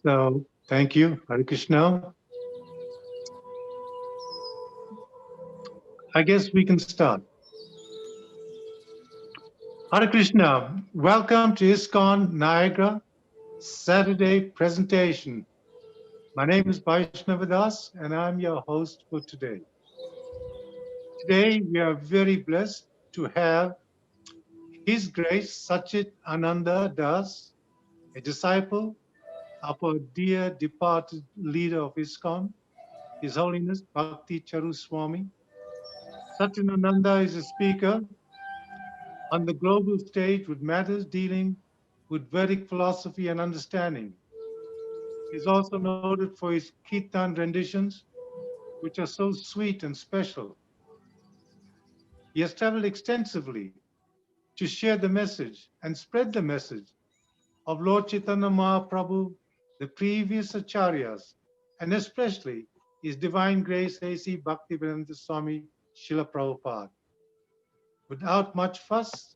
So, thank you, Hare Krishna. I guess we can start. Hare Krishna, welcome to ISKCON Niagara Saturday presentation. My name is Vaishnava Das and I'm your host for today. Today we are very blessed to have His Grace Satchitananda Das, a disciple of our dear departed leader of ISKCON, His Holiness Bhakti Charu Swami. Satchitananda is a speaker on the global stage with matters dealing with Vedic philosophy and understanding. He's also noted for his kirtan renditions, which are so sweet and special. He has traveled extensively to share the message and spread the message of Lord Chaitanya Mahaprabhu, the previous acharyas, and especially His Divine Grace A.C. Bhaktivinode Swami Srila Prabhupada. Without much fuss,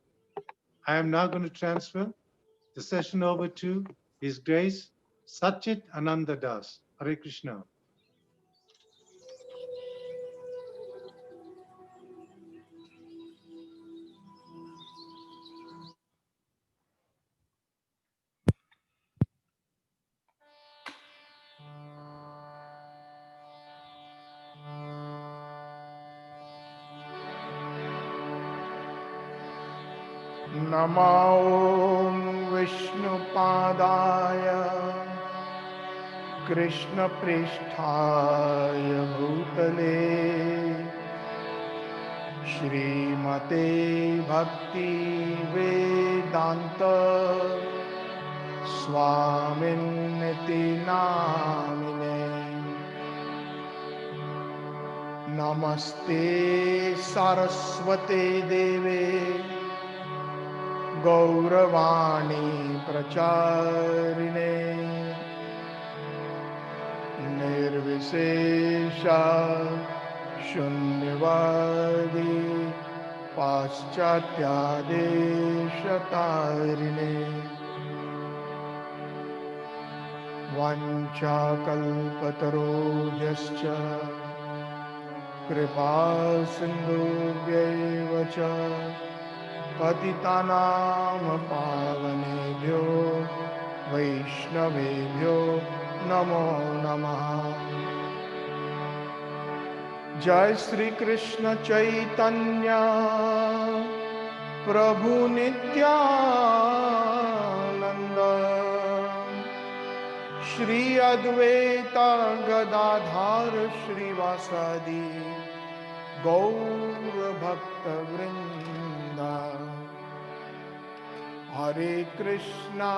I am now going to transfer the session over to His Grace Satchitananda Das. Hare Krishna. Namo Vishnupadaya Krishna Pristhaya Bhutale Shrimate Bhakti Vedanta Swaminiti Namine Namaste Saraswate Deve Gauravani Pracharine Nirvisesha Shunyavadi Paschatya Deshatarine Vancha Kalpatarobhyascha Kripa Sindhubhyaiva cha Patitanam Pavanebhyo Vaishnavebhyo Namo Namaha Jai Shri Krishna Chaitanya Prabhu Nityananda Shri Advaita Gadadhar Shri Vasadi Gaur Bhakta Vrinda Hare Krishna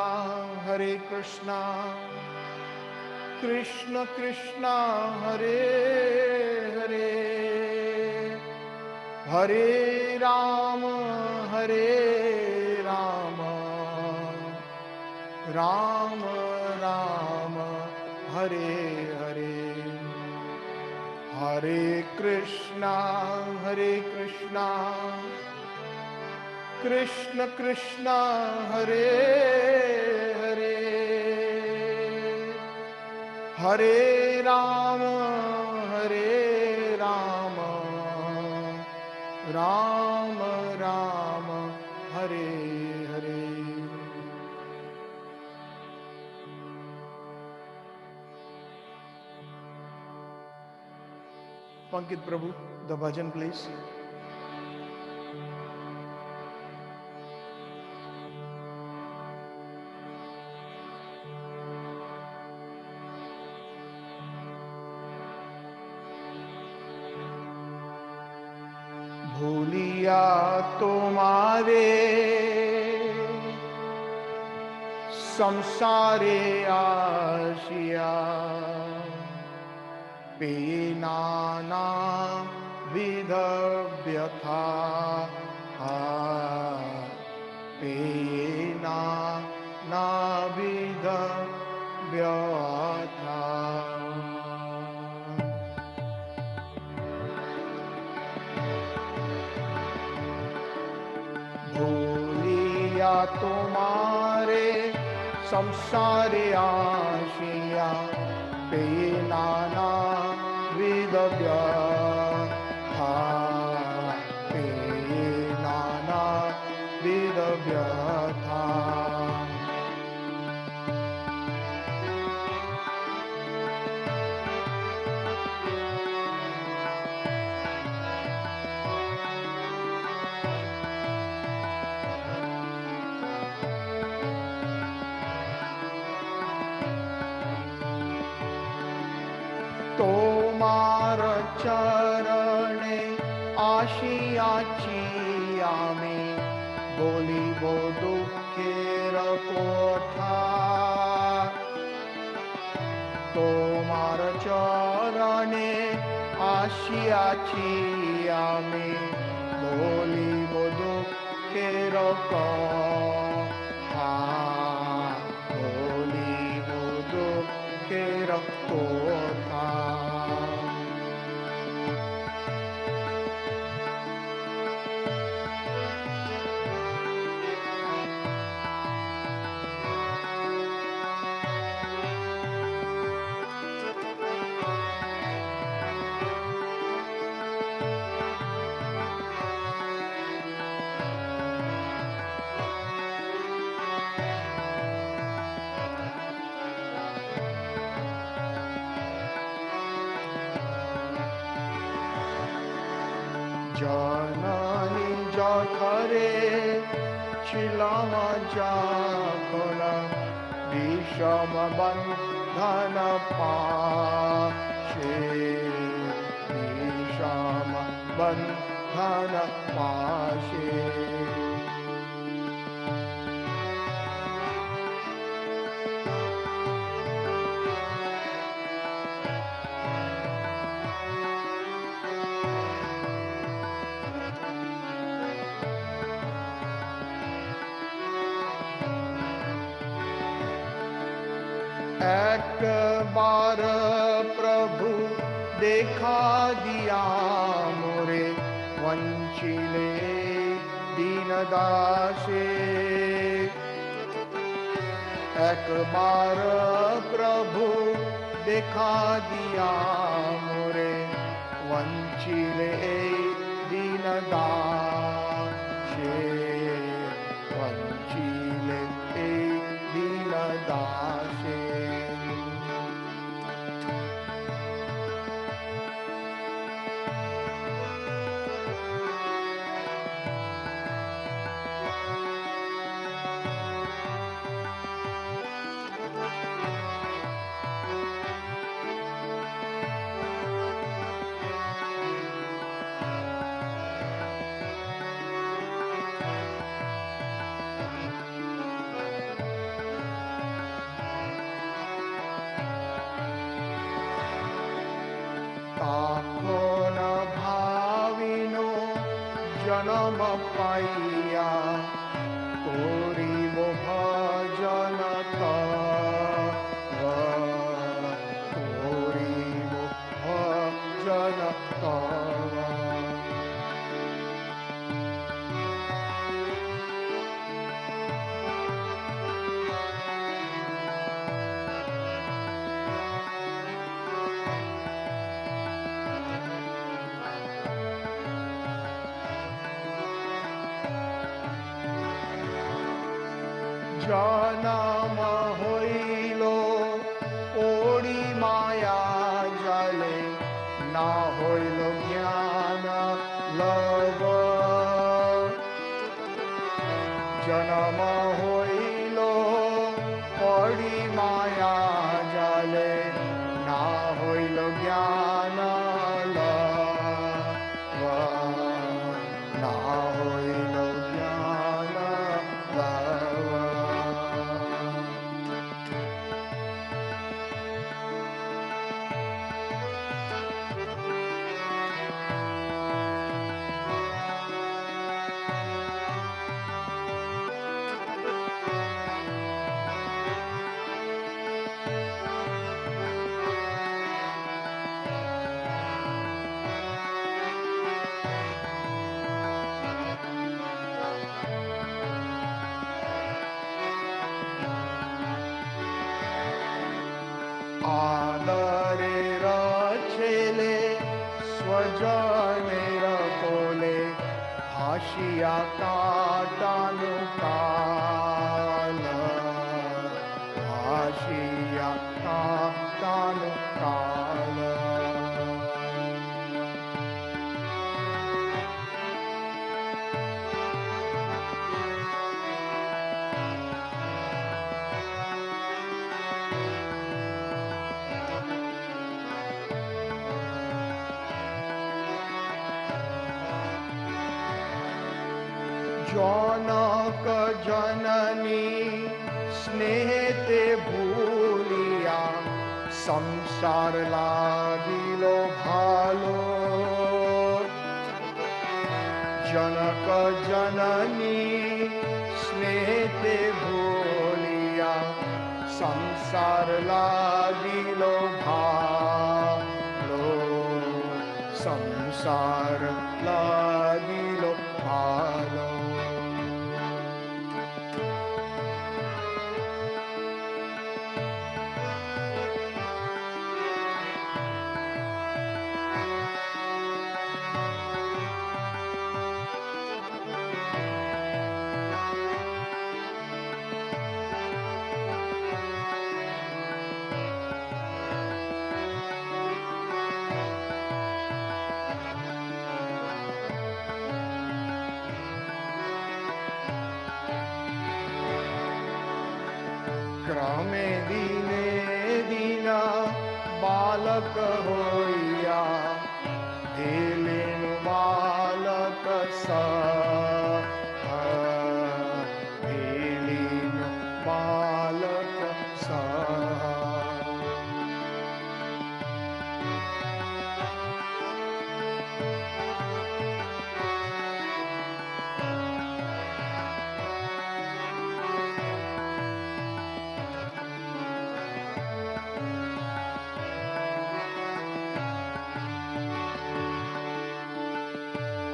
Krishna Krishna Hare Hare Hare Rama Rama Rama Hare Hare Hare Krishna Krishna Krishna Hare Hare Hare Rama Rama Rama Hare Hare Pankit Prabhu, the bhajan please. Bhulliya Tomare samsare ashiya Pinana vidha vyatha Pinana vidha vyatha Bhulliya Tomare samsare ashiya ते नानाविध व्यथा ते नानाविध व्यथा तोमार चरणे आशियाची आमी बोलिब दुःखेर कोठा तोमार चरणे आशियाची आमी बोलिब दुःखेर कोठा बोलिब दुःखेर कोठा जननी जठरे छिलम जखन विषम बंधन पाशे विषम बंधन पाशे एक बार प्रभु देखा दिया मोरे वंचिले दीनदासे एक बार प्रभु देखा दिया मोरे वंचिले दीनदासे वंचिले दीनदासे ताकोन भाविनो जन्म पाइया कोरिब भजन तव कोरिब भजन तव जन्म होइलो ओड़ी माया जले ना होइलो ज्ञान लव जन्म होइलो ओड़ी माया जले ना होइलो ज्ञान लव ना होइलो ज्ञान लव आदरेर छेले स्वजनेर कोले हासिया काटानो काल हासिया काटानो काल जनक जननी स्नेहते भूलिया संसार लागिलो भालो जनक जननी स्नेहते भूलिया संसार लागिलो भालो संसार लागिलो भालो क्रमे दिने दिना बालक होइया दिलिनु बालक सा दिलिनु बालक सा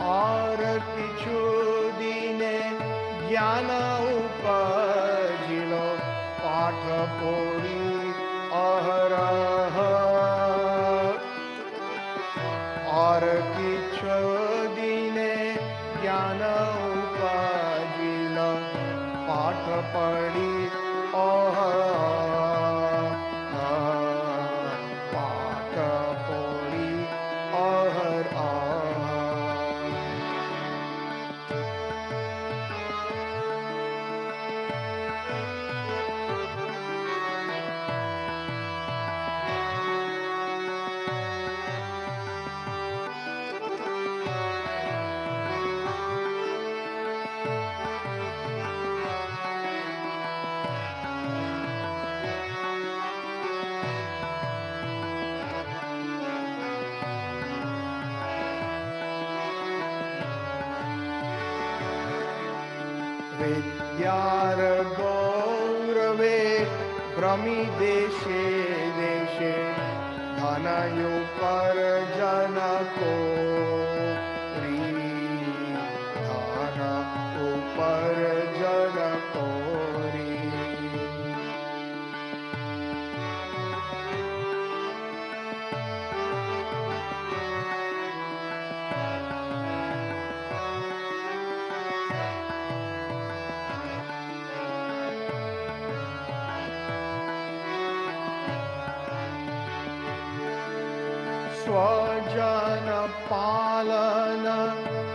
और किछु दिने ज्ञान उपजिलो पाठ पढ़ी अहरह और किछु दिने ज्ञान उपजिलो पाठ पढ़ी पाठ पढ़ी विद्यार गौरवे भ्रमी देशे देशे धनयुपर्जन कोरी धन उपर्जन कोरी स्वजन पालन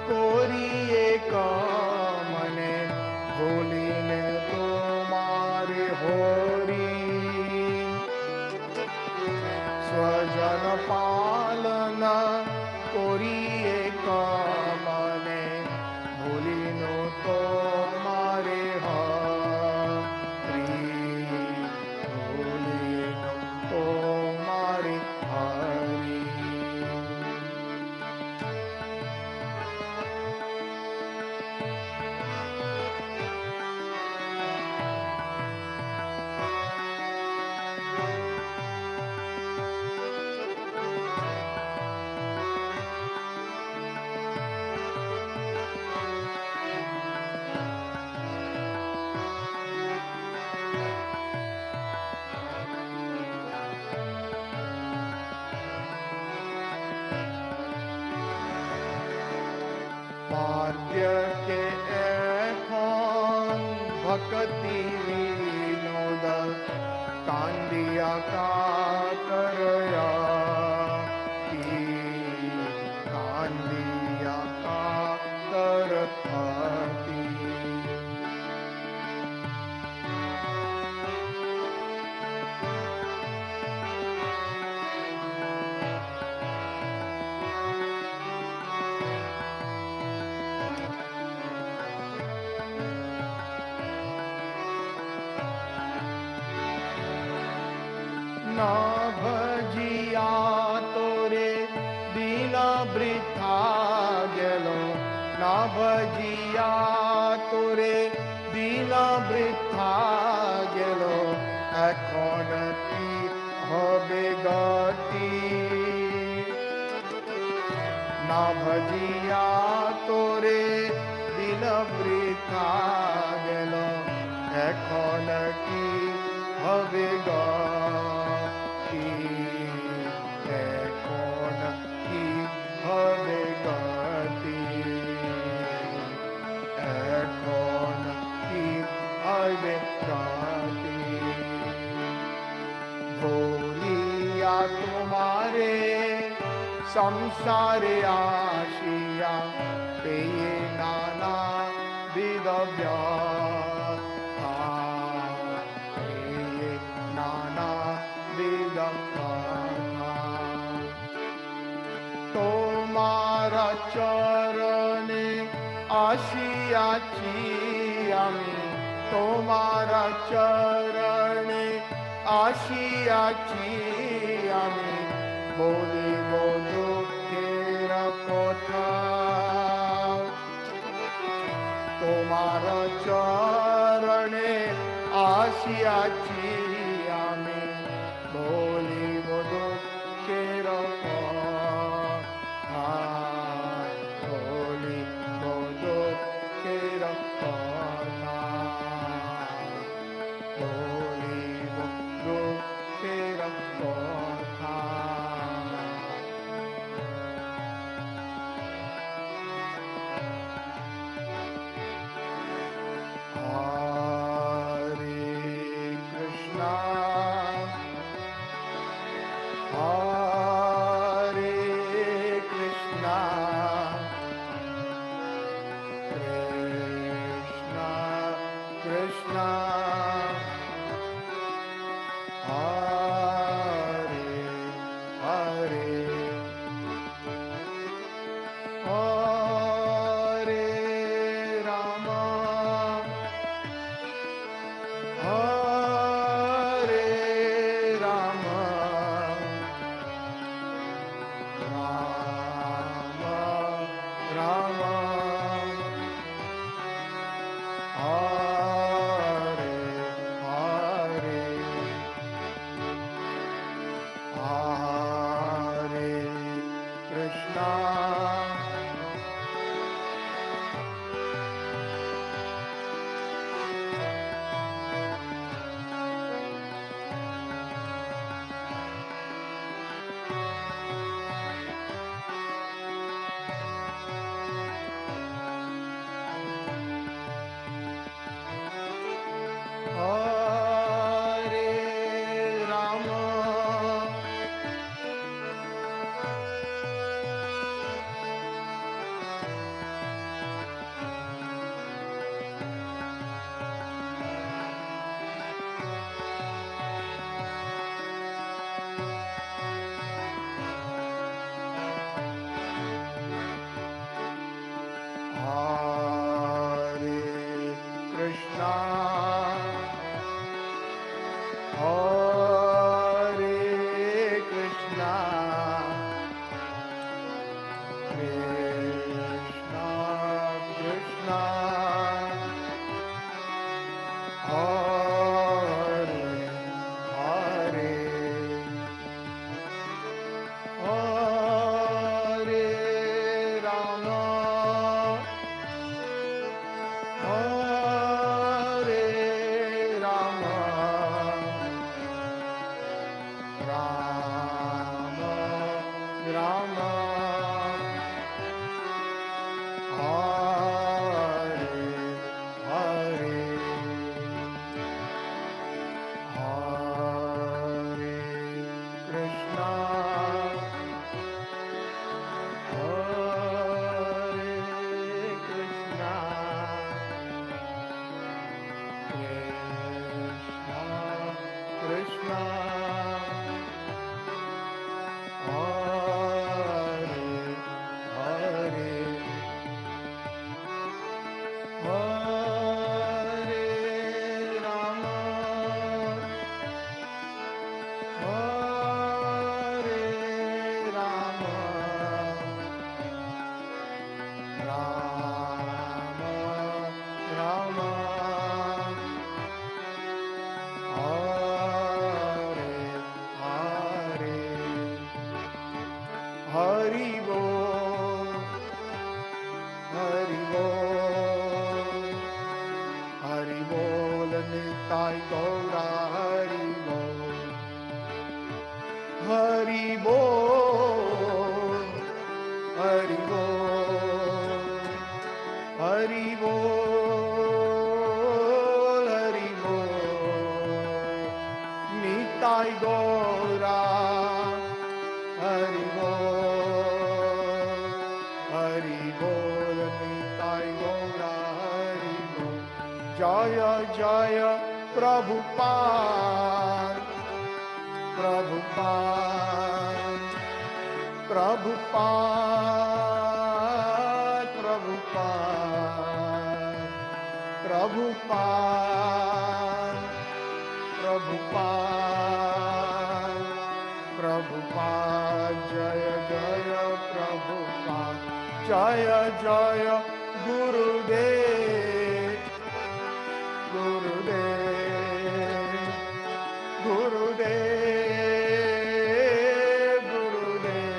कोरिए कामने भूलिने तुम्हारे होरी स्वजन पालन कोरिए कामने भूलिनो तुम्हारे हरि भूलिनो तुम्हारे हरि के এখন ভক্তি বিনোদ কান্দিয়া কাতরয়া কি কান্দিয়া কাতরতি ना भजिया तोरे दीन बृथा गेलो ना भजिया तोरे दीन बृथा गेलो এখন কি হবে গতি না ভজিয়া তোরে দিন বৃথা গেল এখন কি হবে গতি এখন কি হবে গতি এখন কি হবে গতি ভুলিয়া তোমারে সংসারে আসিয়া পেয়ে নানা বিধ ব্যথা পেয়ে নানা বিধ ব্যথা তোমার চরণে আসিয়াছি আমি তোমার চরণে আসিয়াছি আমি বলিব দুঃখের কথা তোমার চরণে আসিয়াছি আমি বলিব দুঃখের কথা বলিব দুঃখের কথা বলিব দুঃখের কথা Rama Hari Bol, Hari Bol, Hari Bol, Hari Bol, Nitai Gora, Hari Bol, Hari Bol, Nitai Gora, Hari Bol, Jaya Jaya Prabhupada, Prabhupada, Prabhupada, Prabhupada, Prabhupada, Prabhupada, Prabhupada, Jaya Jaya Prabhupada, Jaya Jaya Gurudev, Gurudev, Gurudev, Gurudev,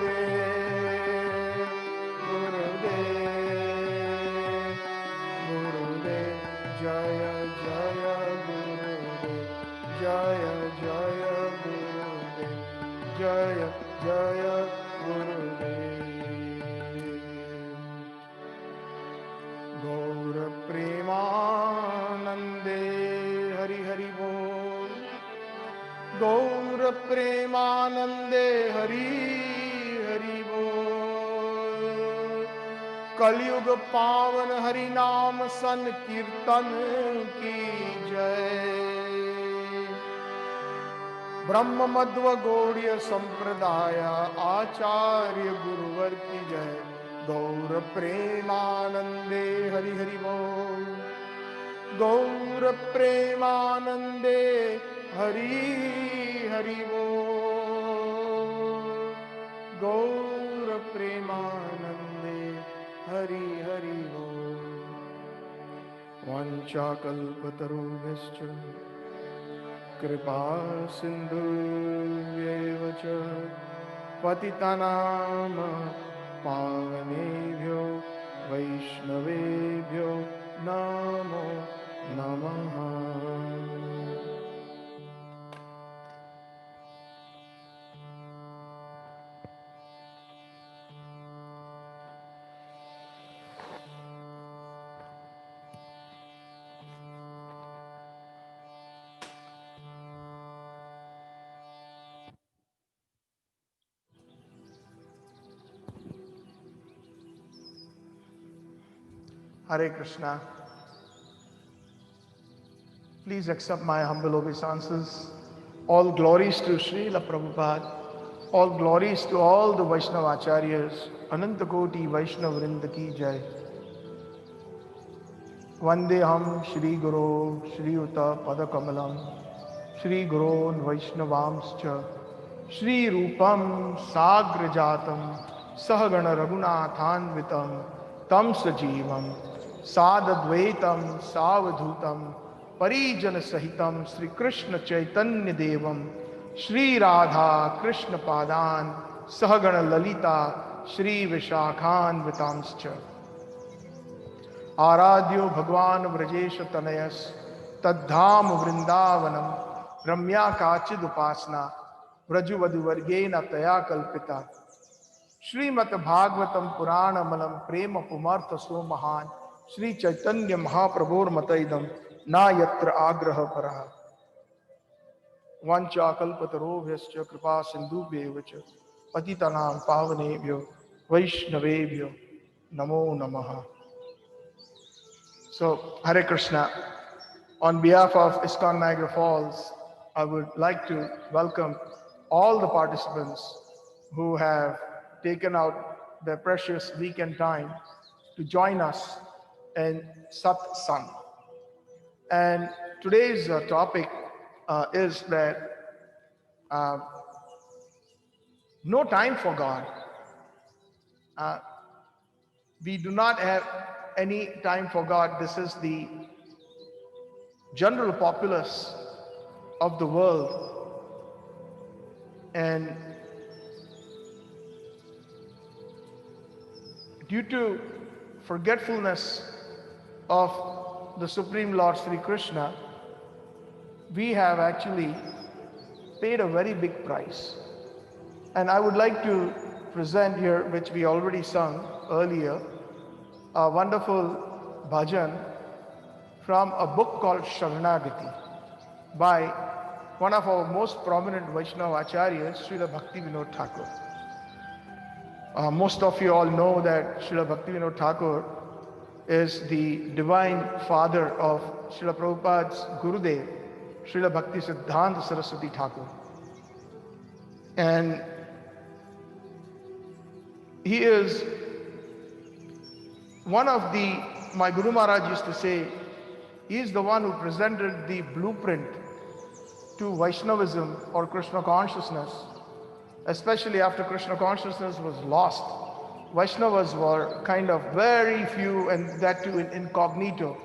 Gurudev, Gurudev, Gurudev, Jaya Jaya Gurudev, Jaya Jaya Gurudev, Jaya Jaya Gurudev. Gaur Premanande Hari Hari Bol, Gaur Premanande Hari Hari Bol, Kalyug Pavan Hari Naam Sankirtan ki Jai, Brahma Madhva Gauriya Sampradaya Acharya Guruvar ki Jai, Gaur Premanande Hari Hari Bol, Gaur Premanande Hari Hari Bol, Gaur Premanande Hari Hari Bol. Vanchakalpatarubhyascha Kripa Sindhuvyeva cha Patitanam Pavanebhyo Vaishnavebhyo Namo Namaha. Hare Krishna. Please accept my humble obeisances. All glories to Srila Prabhupada. All glories to all the Vaishnava Acharyas. Ananta Koti Vaishnava Vrinda ki Jai. Vandeham Shri Guru Shri Uta Padakamalam Shri Guru Vaishnavamscha Shri Rupam Sagrajatam Sahagana Raghunathanvitam Tam Sajivam Sadadvaitam Savadhutam Parijana Sahitam Sri Krishna Chaitanya Devam Shri Radha Krishna Padan Sahagana Lalita Shri Vishakhan Vitamscha आराध्यो भगवान व्रजेश तनयस तद्धाम वृंदावनम रम्या काचिद उपासना व्रजुवधुवर्गेण तया कल्पिता श्रीमद् भागवतम पुराणमलम प्रेम पुमर्थ सो महान श्री चैतन्य महाप्रभोर्मतइदम न यत्र आग्रह परः वाञ्छाकल्पतरोभ्यश्च कृपा सिन्धुभ्येव च पतितानां पावनेभ्यो वैष्णवेभ्यो नमो नमः. So, Hare Krishna, on behalf of ISKCON Niagara Falls, I would like to welcome all the participants who have taken out their precious weekend time to join us in Satsang. And today's topic is that no time for God. We do not have any time for God. This is the general populace of the world, and due to forgetfulness of the Supreme Lord Sri Krishna, we have actually paid a very big price. And I would like to present here, which we already sung earlier, a wonderful bhajan from a book called Sharanagati by one of our most prominent Vaishnava acharyas, Srila Bhaktivonode Thakura. Most of you all know that Srila Bhaktivonode Thakura is the divine father of Srila Prabhupada's Gurudev, Srila Bhakti Siddhanta Saraswati Thakur. And he is one of my Guru Maharaj used to say, he is the one who presented the blueprint to Vaishnavism or Krishna consciousness, especially after Krishna consciousness was lost. Vaishnavas were kind of very few, and that too in incognito.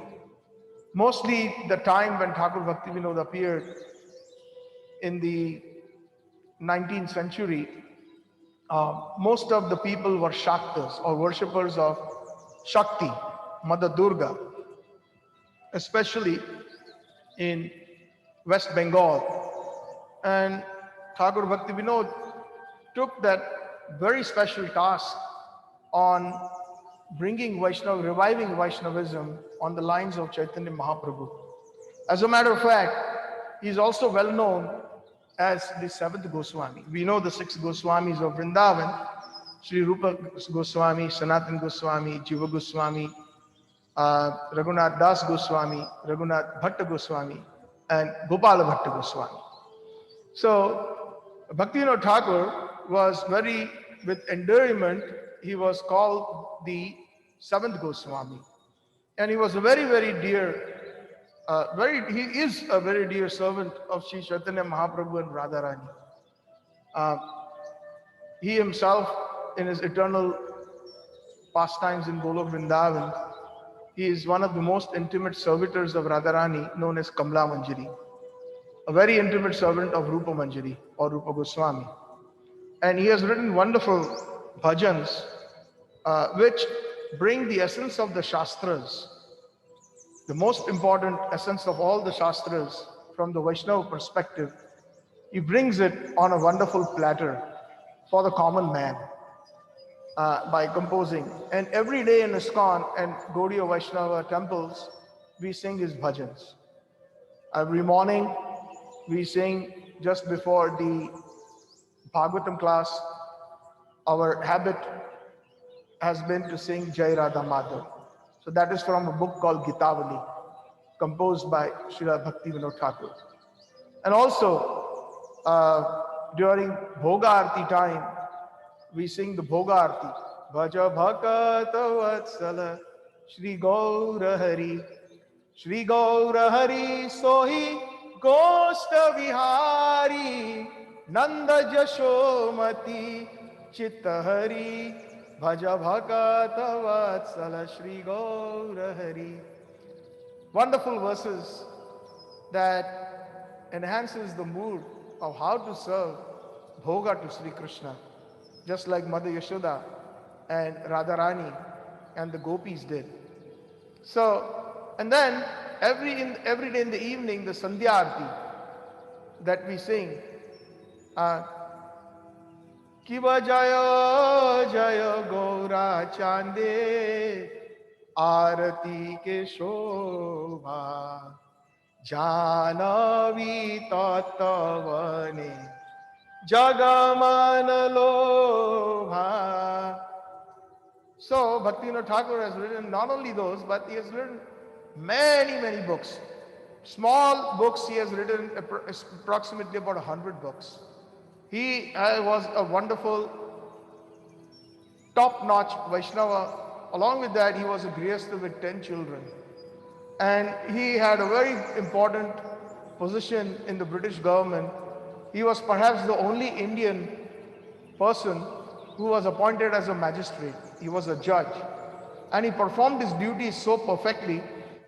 Mostly the time when Thakur Bhaktivinoda appeared in the 19th century, most of the people were Shaktas or worshippers of Shakti, Mother Durga, especially in West Bengal. And Thakur Bhaktivinoda took that very special task on bringing Vaishnava, reviving Vaishnavism on the lines of Chaitanya Mahaprabhu. As a matter of fact, he is also well known as the seventh Goswami. We know the six Goswamis of Vrindavan: Sri Rupa Goswami, Sanatan Goswami, Jiva Goswami, Raghunath Das Goswami, Raghunath Bhatta Goswami, and Gopala Bhatta Goswami. So Bhaktivinoda Thakur was with endearment, he was called the seventh Goswami. And he was a very, very dear, he is a very dear servant of Sri Chaitanya Mahaprabhu and Radharani. He himself, in his eternal pastimes in Golok Vrindavan, he is one of the most intimate servitors of Radharani, known as Kamla Manjari, a very intimate servant of Rupa Manjari or Rupa Goswami. And he has written wonderful bhajans which bring the essence of the Shastras, the most important essence of all the Shastras from the Vaishnava perspective. He brings it on a wonderful platter for the common man by composing. And every day in ISKCON and Gaudiya Vaishnava temples, we sing his bhajans. Every morning, we sing just before the Bhagavatam class. Our habit has been to sing Jai Radha Madhav. So that is from a book called Gitavali, composed by Srila Bhaktivinoda Thakur. And also, during Bhoga Arti time, we sing the Bhoga Arti. Bhaja Bhakata Vatsala Shri Gaura Hari, Shri Gaura Hari Sohi Gosta Vihari, Nanda Jashomati Chitta Hari, Bhaja Bhakata Vatsala Shri Gaura Hari. Wonderful verses that enhances the mood of how to serve Bhoga to Sri Krishna, just like Mother Yashoda and Radharani and the gopis did. So, and then every day in the evening, the Sandhya Arti that we sing, Kiva Jaya Jaya Gaura Chande Arati Ke Shobha Janavi Tattavane Jagamana Lobha. So Bhaktivinoda Thakur has written not only those, but he has written many, many books. Small books, he has written approximately about 100 books. He was a wonderful, top-notch Vaishnava. Along with that, he was a Grihastha with 10 children. And he had a very important position in the British government. He was perhaps the only Indian person who was appointed as a magistrate. He was a judge. And he performed his duties so perfectly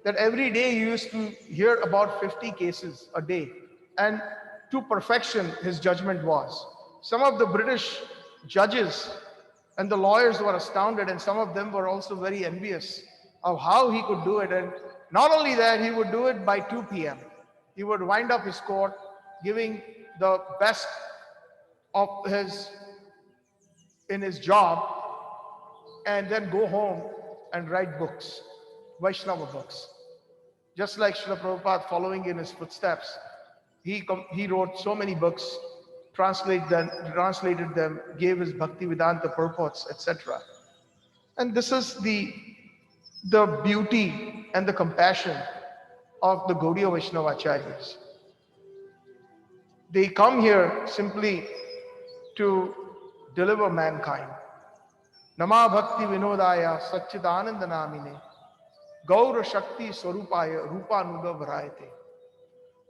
that every day he used to hear about 50 cases a day. And to perfection, his judgment was. Some of the British judges and the lawyers were astounded, and some of them were also very envious of how he could do it. And not only that, he would do it by 2 p.m. He would wind up his court, giving the best of in his job, and then go home and write books, Vaishnava books. Just like Srila Prabhupada, following in his footsteps, he wrote so many books, translated them, gave his Bhaktivedanta purports, etc. And this is the beauty and the compassion of the Gaudiya Vaishnava Acharyas. They come here simply to deliver mankind. Nama Bhakti Vinodaya Satchitananda Namine Gaura Shakti Swarupaya Rupanuga Varayate.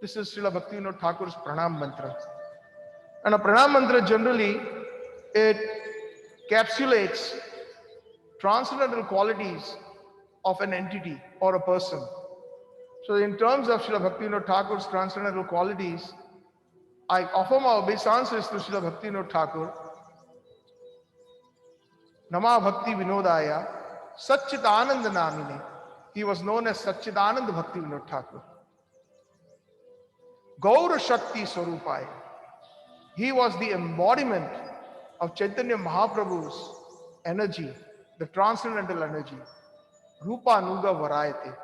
This is Srila Bhaktivinoda Thakur's Pranam Mantra. And a Pranam Mantra generally, it encapsulates transcendental qualities of an entity or a person. So in terms of Srila Bhaktivinoda Thakur's transcendental qualities, I offer my obeisances to Srila Bhaktivinoda Thakur. Nama Bhakti Vinodaya Satchitananda Namine. He was known as Satchitananda Bhaktivinoda Thakur. Gaura Shakti Swarupaya. He was the embodiment of Chaitanya Mahaprabhu's energy, the transcendental energy. Rupa Nuga Varayate.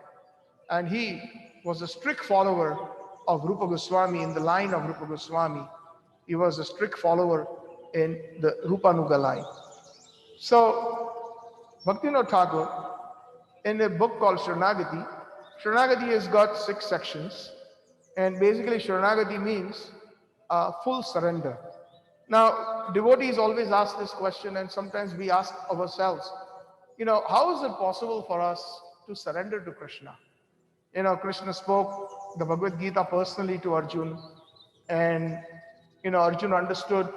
And he was a strict follower of Rupa Goswami, in the line of Rupa Goswami. He was a strict follower in the Rupa Nuga line. So, Bhaktivinoda Thakur, in a book called Sharanagati, Sharanagati has got 6 sections. And basically, Sharanagati means full surrender. Now, devotees always ask this question, and sometimes we ask ourselves, how is it possible for us to surrender to Krishna? Krishna spoke the Bhagavad Gita personally to Arjuna, and Arjuna understood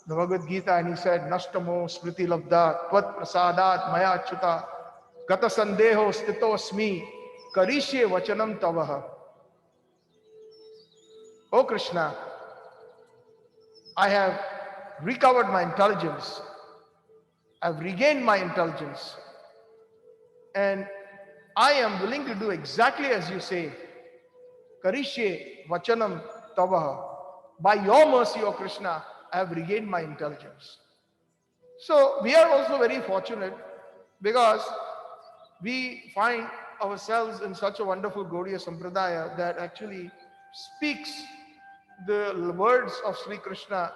the Bhagavad Gita, and he said, Nashtamo smriti labda tvat prasadat maya achyuta gata sandeho stito asmi karishye vachanam tavaha. Oh Krishna, I have recovered my intelligence. I've regained my intelligence. And I am willing to do exactly as you say. Karishye vachanam tavaha. By your mercy, O Krishna, I have regained my intelligence. So we are also very fortunate because we find ourselves in such a wonderful Gaudiya Sampradaya that actually speaks the words of Sri Krishna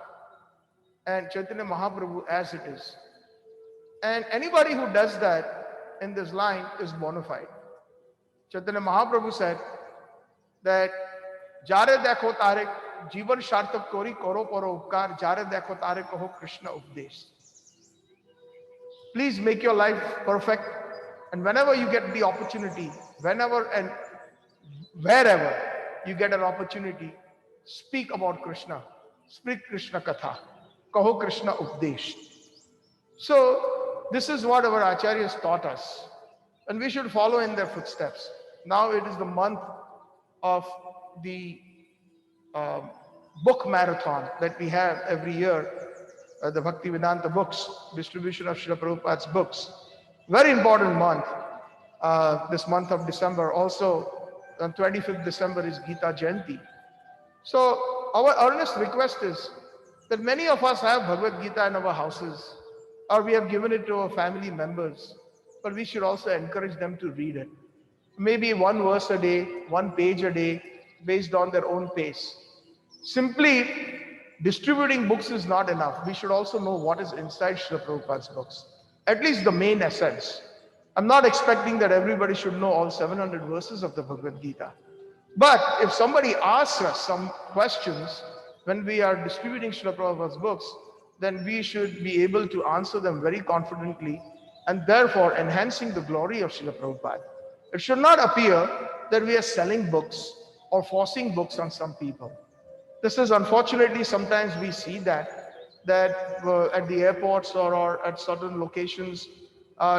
and Chaitanya Mahaprabhu as it is. And anybody who does that in this line is bona fide. Chaitanya Mahaprabhu said that Jare dekho tare jivan shartak kori koro paro upkar jare dekho tare kaho Krishna updesh. Please make your life perfect, and whenever you get the opportunity, whenever and wherever you get an opportunity, speak about Krishna, speak Krishna Katha, kaho Krishna Updesh. So this is what our Acharyas taught us, and we should follow in their footsteps. Now it is the month of the book marathon that we have every year, the Bhaktivedanta books, distribution of Srila Prabhupada's books. Very important month, this month of December. Also, on 25th December is Gita Jayanti. So our earnest request is that many of us have Bhagavad Gita in our houses, or we have given it to our family members, but we should also encourage them to read it. Maybe one verse a day, one page a day, based on their own pace. Simply distributing books is not enough. We should also know what is inside Srila Prabhupada's books, at least the main essence. I'm not expecting that everybody should know all 700 verses of the Bhagavad Gita. But if somebody asks us some questions when we are distributing Srila Prabhupada's books, then we should be able to answer them very confidently, and therefore enhancing the glory of Srila Prabhupada. It should not appear that we are selling books or forcing books on some people. This is unfortunately, sometimes we see that at the airports or at certain locations,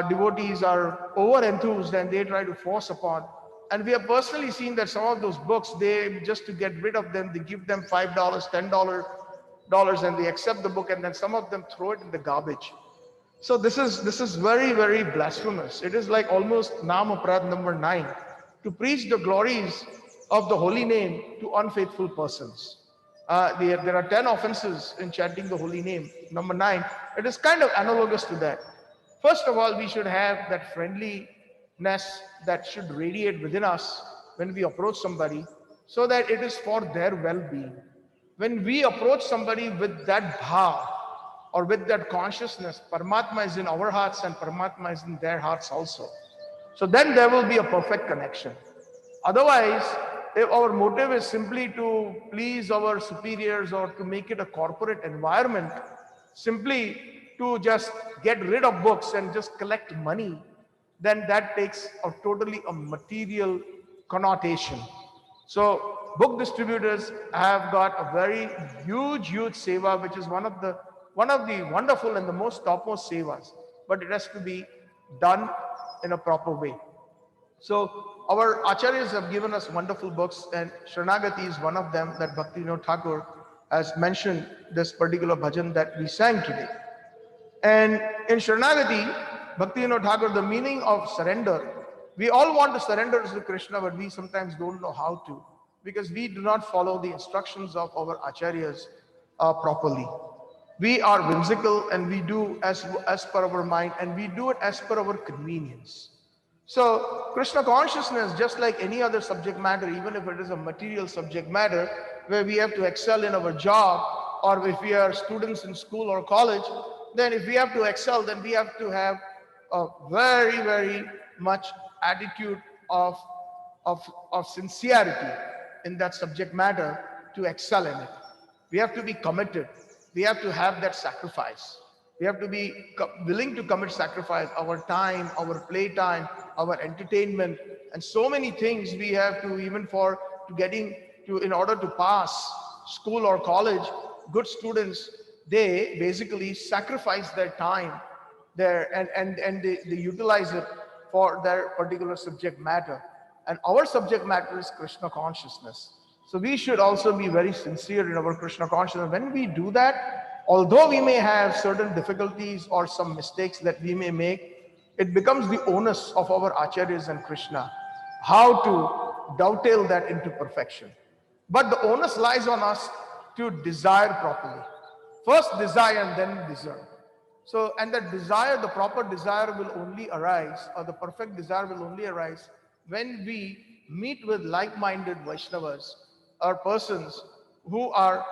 devotees are over-enthused and they try to force upon. And we have personally seen that some of those books, they just to get rid of them, they give them $5, $10, and they accept the book, and then some of them throw it in the garbage. So this is very, very blasphemous. It is like almost Nam Aparad number 9, to preach the glories of the holy name to unfaithful persons. There are 10 offenses in chanting the holy name. Number 9, it is kind of analogous to that. First of all, we should have that friendliness that should radiate within us when we approach somebody, so that it is for their well-being. When we approach somebody with that bhav or with that consciousness, Paramatma is in our hearts and Paramatma is in their hearts also. So then there will be a perfect connection. Otherwise, if our motive is simply to please our superiors or to make it a corporate environment, simply to just get rid of books and just collect money, then that takes a totally a material connotation. So book distributors have got a very huge seva, which is one of the wonderful and the most topmost sevas, but it has to be done in a proper way. So our acharyas have given us wonderful books, and Sharanagati is one of them that Bhaktivinode Thakur has mentioned, this particular bhajan that we sang today. And in Sharanagati, Bhaktivinode Thakur, the meaning of surrender, we all want to surrender to Krishna, but we sometimes don't know how to, because we do not follow the instructions of our acharyas properly. We are whimsical and we do as per our mind, and we do it as per our convenience. So Krishna consciousness, just like any other subject matter, even if it is a material subject matter where we have to excel in our job, or if we are students in school or college, then if we have to excel, then we have to have a very, very much attitude of sincerity in that subject matter to excel in it. We have to be committed. We have to have that sacrifice. We have to be willing to commit sacrifice, our time, our playtime, our entertainment, and so many things we have to, even for in order to pass school or college. Good students, they basically sacrifice their time there, and they utilize it for their particular subject matter. And our subject matter is Krishna consciousness. So we should also be very sincere in our Krishna consciousness. When we do that, although we may have certain difficulties or some mistakes that we may make, it becomes the onus of our acharyas and Krishna how to dovetail that into perfection. But the onus lies on us to desire properly. First desire and then deserve. So, and that desire, the proper desire will only arise, or the perfect desire will only arise when we meet with like-minded Vaishnavas or persons who are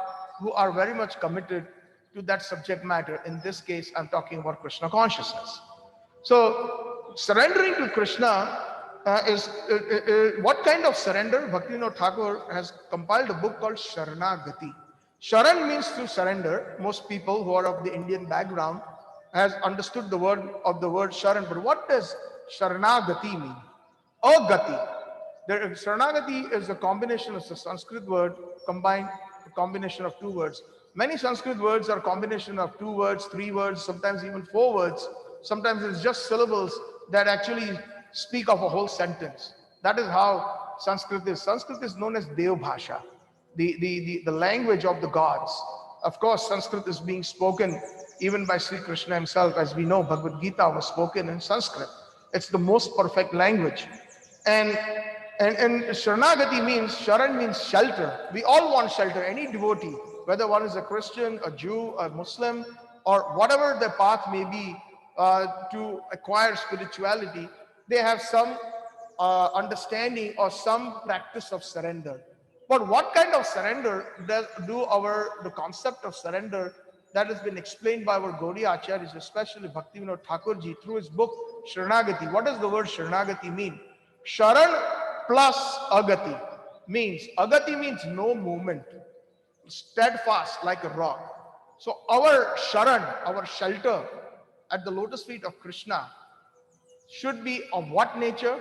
very much committed to that subject matter. In this case, I'm talking about Krishna consciousness. So surrendering to Krishna is what kind of surrender? Bhaktivinode Thakur has compiled a book called Sharanagati. Sharan means to surrender. Most people who are of the Indian background has understood the word Sharan. But what does Sharanagati mean? Agati. Sharanagati is a combination of a Sanskrit word a combination of two words. Many Sanskrit words are a combination of 2 words, 3 words, sometimes even 4 words. Sometimes it's just syllables that actually speak of a whole sentence. That is how Sanskrit is. Sanskrit is known as Dev Bhasha, the language of the gods. Of course, Sanskrit is being spoken even by Sri Krishna himself. As we know, Bhagavad Gita was spoken in Sanskrit. It's the most perfect language. And Sharanagati means, Sharan means shelter. We all want shelter. Any devotee, whether one is a Christian, a Jew, a Muslim, or whatever their path may be to acquire spirituality, they have some understanding or some practice of surrender. But what kind of surrender the concept of surrender that has been explained by our Gaudiya Acharyas, especially Bhaktivinode Thakurji through his book Sharanagati. What does the word Sharanagati mean? Sharan plus Agati means no movement, steadfast like a rock. So our Sharan, our shelter at the lotus feet of Krishna should be of what nature?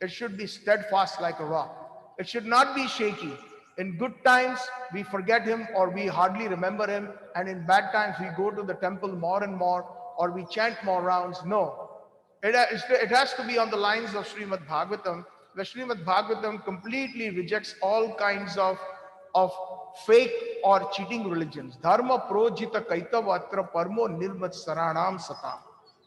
It should be steadfast like a rock. It should not be shaky. In good times, we forget him or we hardly remember him. And in bad times, we go to the temple more and more or we chant more rounds. No. It has to be on the lines of Srimad Bhagavatam, where Srimad Bhagavatam completely rejects all kinds of fake or cheating religions. Dharma projita kaitavatra parmo nirmat saranam satam.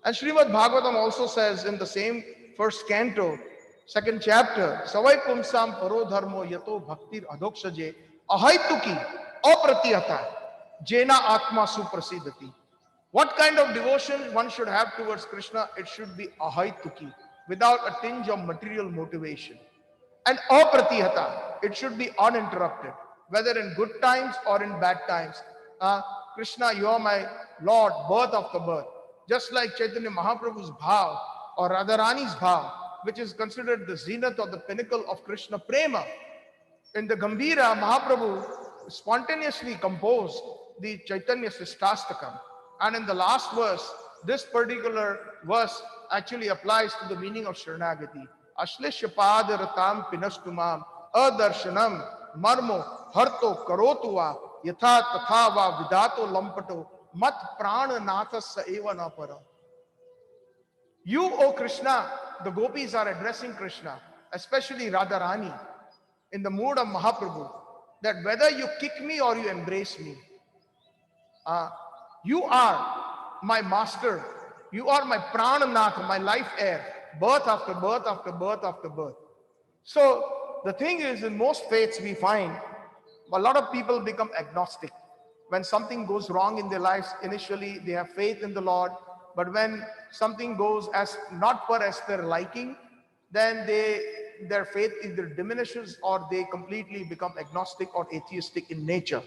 And Srimad Bhagavatam also says in the same first canto Second chapter, Savai Pumsam Paro Dharmo Yato Bhaktir Adhokshaje Ahaituki Apratihata Jena Atma Suprasidati. What kind of devotion one should have towards Krishna? It should be ahaituki, without a tinge of material motivation. And apratihata, it should be uninterrupted, whether in good times or in bad times. Krishna, you are my Lord, birth after birth. Just like Chaitanya Mahaprabhu's bhav or Radharani's bhav, which is considered the zenith or the pinnacle of Krishna prema. In the Gambhira, Mahaprabhu spontaneously composed the Chaitanya Sistastakam. And in the last verse, this particular verse actually applies to the meaning of Sharanagati. Ashlishyapadaratam pinastumam adarshanam marmo harto karotuva yatha tathava vidato lampato mat prananathasa eva napara. You, O Krishna, the gopis are addressing Krishna, especially Radharani, in the mood of Mahaprabhu, that whether you kick me or you embrace me, you are my master. You are my prananath, my life air, birth after birth after birth after birth. So the thing is, in most faiths we find a lot of people become agnostic. When something goes wrong in their lives, initially they have faith in the Lord, but when something goes as not per as their liking, then their faith either diminishes or they completely become agnostic or atheistic in nature.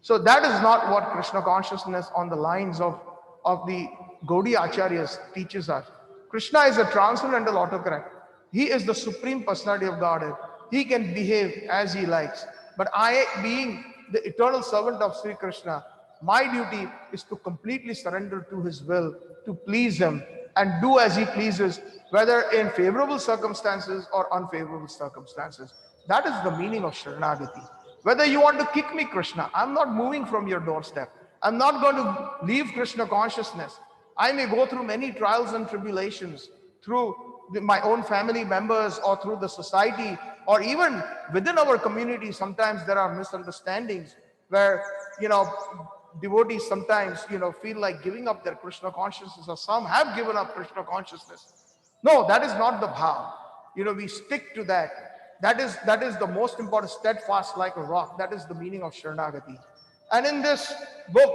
So that is not what Krishna consciousness on the lines of the Gaudiya Acharyas teaches us. Krishna is a transcendental autocrat. He is the supreme personality of Godhead. He can behave as he likes. But I, being the eternal servant of Sri Krishna, my duty is to completely surrender to his will, to please him and do as he pleases, whether in favorable circumstances or unfavorable circumstances. That is the meaning of Sharanagati. Whether you want to kick me, Krishna, I'm not moving from your doorstep. I'm not going to leave Krishna consciousness. I may go through many trials and tribulations through my own family members or through the society, or even within our community. Sometimes there are misunderstandings where, devotees sometimes, feel like giving up their Krishna consciousness, or some have given up Krishna consciousness. No, that is not the bhav. We stick to that. That is the most important, steadfast like a rock. That is the meaning of Sharanagati. And in this book,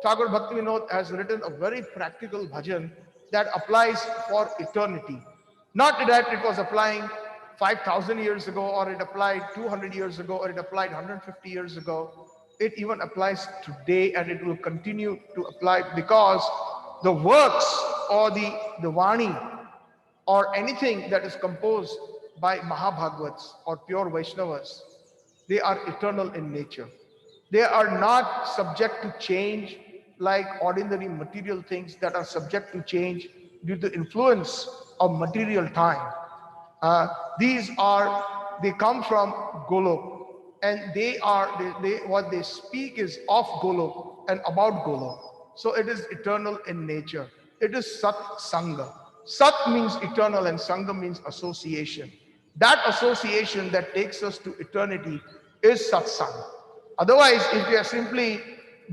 Thakur Bhaktivinoda has written a very practical bhajan that applies for eternity. Not that it was applying 5,000 years ago, or it applied 200 years ago, or it applied 150 years ago. It even applies today, and it will continue to apply, because the works or the Vani or anything that is composed by Mahabhagavats or pure Vaishnavas, they are eternal in nature. They are not subject to change like ordinary material things that are subject to change due to influence of material time. They come from Golok, and what they speak is of Golok and about Golok. So it is eternal in nature. It is Sat Sangha. Sat means eternal and Sangha means association. That association that takes us to eternity is Satsang. Otherwise, if you are simply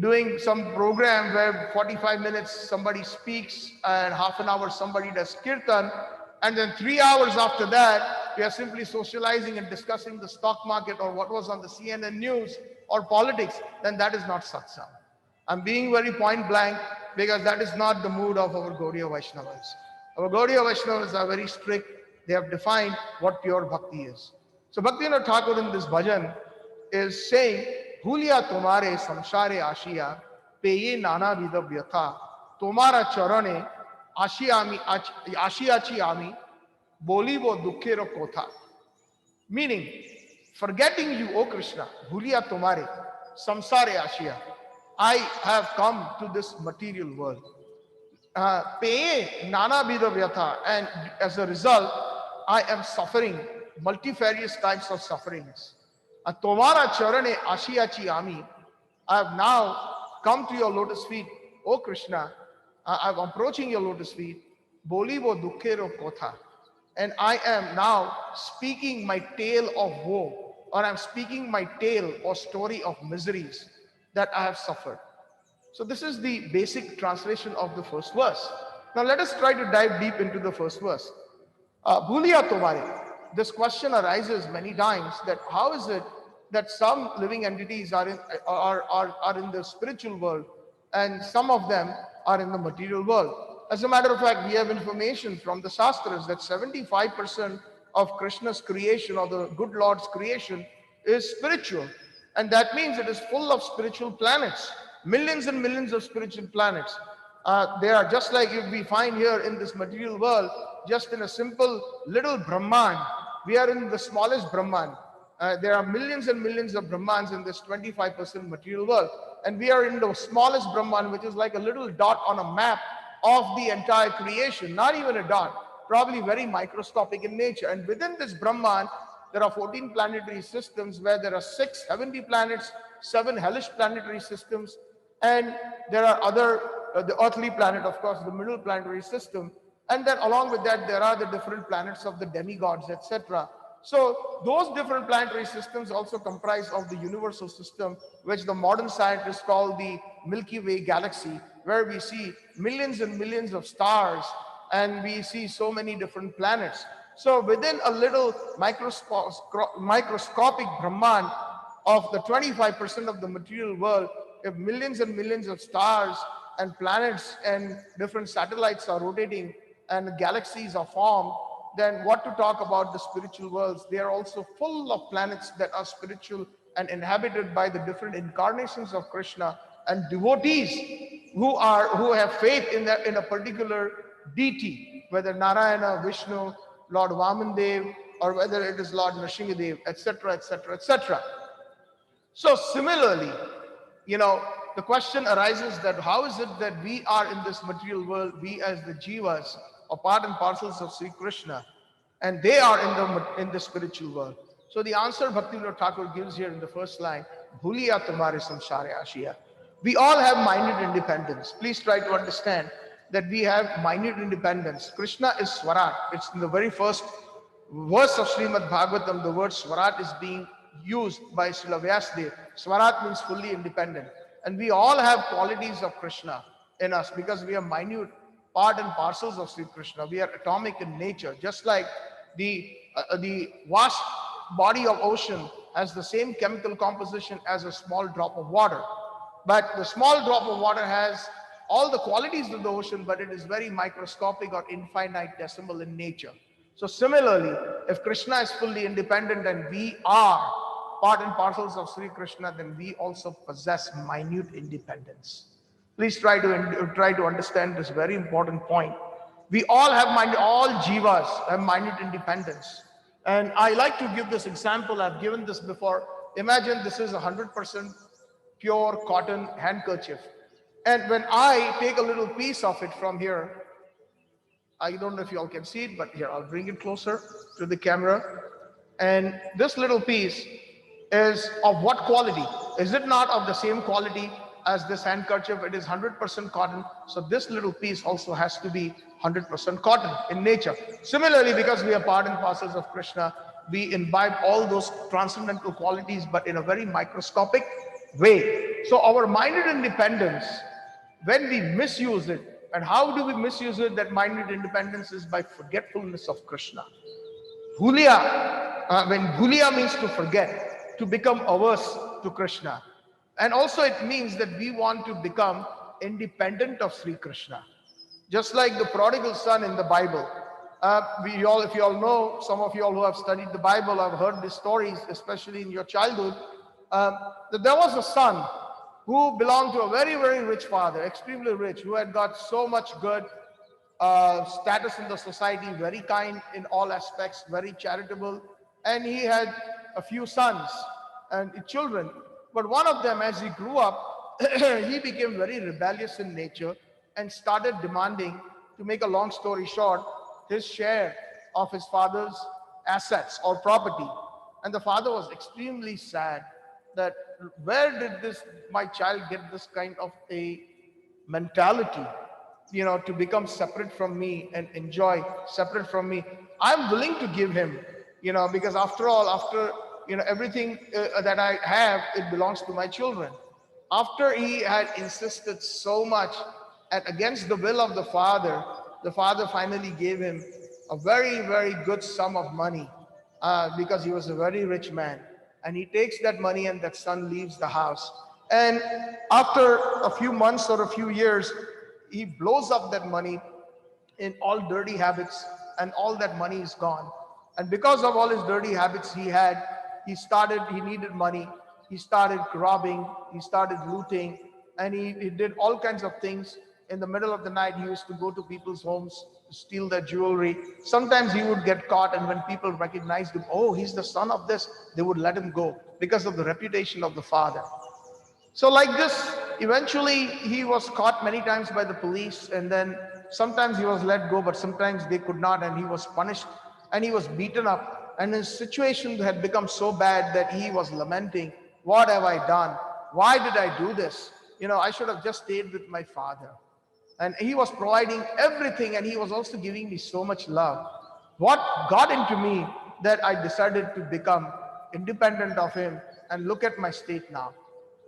doing some program where 45 minutes somebody speaks and half an hour somebody does kirtan, and then 3 hours after that, we are simply socializing and discussing the stock market or what was on the CNN news or politics, then that is not satsang. I'm being very point blank, because that is not the mood of our Gaudiya Vaishnavas. Our Gaudiya Vaishnavas are very strict. They have defined what pure bhakti is. So Bhaktivinoda Thakur in this bhajan is saying, Bhulliya Tomare samsare ashiya, peye nana vida vyatha, tomara charane ashiyachi ami, boli vo dukkhero kotha. Meaning, forgetting you, O Krishna, Bhulliya Tomare samsare ashiya, I have come to this material world. Peye nana vida vyatha, and as a result, I am suffering multifarious types of sufferings. Tomara charane ashiyachi ami, I have now come to your lotus feet, O Krishna. I am approaching your lotus feet. Bolivo dukkero kotha, and I am now speaking my tale of woe, or I am speaking my tale or story of miseries that I have suffered. So this is the basic translation of the first verse. Now let us try to dive deep into the first verse. Bhulliya Tomare. this question arises many times, that how is it that some living entities are in the spiritual world and some of them are in the material world. As a matter of fact, we have information from the Shastras that 75% of Krishna's creation, or the good Lord's creation, is spiritual. And that means it is full of spiritual planets, millions and millions of spiritual planets. They are just like if we find here in this material world, just in a simple little Brahman, we are in the smallest Brahman. There are millions and millions of Brahmans in this 25% material world. And we are in the smallest Brahman, which is like a little dot on a map of the entire creation, not even a dot, probably very microscopic in nature. And within this Brahman, there are 14 planetary systems where there are 6 heavenly planets, 7 hellish planetary systems, and there are other, the earthly planet, of course, the middle planetary system. And then along with that, there are the different planets of the demigods, etc. So those different planetary systems also comprise of the universal system, which the modern scientists call the Milky Way galaxy, where we see millions and millions of stars and we see so many different planets. So within a little microscopic Brahman of the 25% of the material world, if millions and millions of stars and planets and different satellites are rotating and galaxies are formed, then what to talk about the spiritual worlds? They are also full of planets that are spiritual and inhabited by the different incarnations of Krishna and devotees who have faith in a particular deity, whether Narayana, Vishnu, Lord Vamandev, or whether it is Lord Nrsimhadev, etc., etc., etc. So similarly, the question arises that how is it that we are in this material world, we as the jivas, are part and parcels of Sri Krishna, and they are in the spiritual world. So the answer Bhaktivinoda Thakur gives here in the first line, Bhulliya Tomare samsare ashiya. We all have minute independence. Please try to understand that we have minute independence. Krishna is Swarat. It's in the very first verse of Srimad Bhagavatam, the word Swarat is being used by Srila Vyasadeva. Swarat means fully independent. And we all have qualities of Krishna in us because we are minute part and parcels of Sri Krishna. We are atomic in nature, just like the vast body of ocean has the same chemical composition as a small drop of water. But the small drop of water has all the qualities of the ocean, but it is very microscopic or infinitesimal in nature. So similarly, if Krishna is fully independent and we are part and parcels of Sri Krishna, then we also possess minute independence. Please try to understand this very important point. We all have all jivas have minute independence. And I like to give this example. I've given this before. Imagine this is 100% pure cotton handkerchief. And when I take a little piece of it from here, I don't know if you all can see it, but here, I'll bring it closer to the camera. And this little piece is of what quality? Is it not of the same quality as this handkerchief? It is 100% cotton. So this little piece also has to be 100% cotton in nature. Similarly, because we are part and parcels of Krishna, we imbibe all those transcendental qualities, but in a very microscopic way. So our minute independence, when we misuse it, and how do we misuse it? That minute independence is by forgetfulness of Krishna. Bhulliya, when Bhulliya means to forget, to become averse to Krishna. And also it means that we want to become independent of Sri Krishna. Just like the prodigal son in the Bible. If you all know, some of you all who have studied the Bible have heard these stories, especially in your childhood, that there was a son who belonged to a very, very rich father, extremely rich, who had got so much good status in the society, very kind in all aspects, very charitable. And he had a few sons and children. But one of them, as he grew up, he became very rebellious in nature and started demanding, to make a long story short, his share of his father's assets or property. And the father was extremely sad that where did my child get this kind of a mentality, to become separate from me and enjoy separate from me. I'm willing to give him, because after all, everything that I have, it belongs to my children. After he had insisted so much and against the will of the father finally gave him a very, very good sum of money. because he was a very rich man. And he takes that money and that son leaves the house. And after a few months or a few years, he blows up that money in all dirty habits, and all that money is gone. And because of all his dirty habits he needed money. He started robbing, he started looting, and he did all kinds of things. In the middle of the night, he used to go to people's homes to steal their jewelry. Sometimes he would get caught, and when people recognized him, oh, he's the son of this, they would let him go because of the reputation of the father. So like this, eventually he was caught many times by the police, and then sometimes he was let go, but sometimes they could not, and he was punished and he was beaten up, and his situation had become so bad that he was lamenting, what have I done? Why did I do this? I should have just stayed with my father. And he was providing everything, and he was also giving me so much love. What got into me that I decided to become independent of him and look at my state now.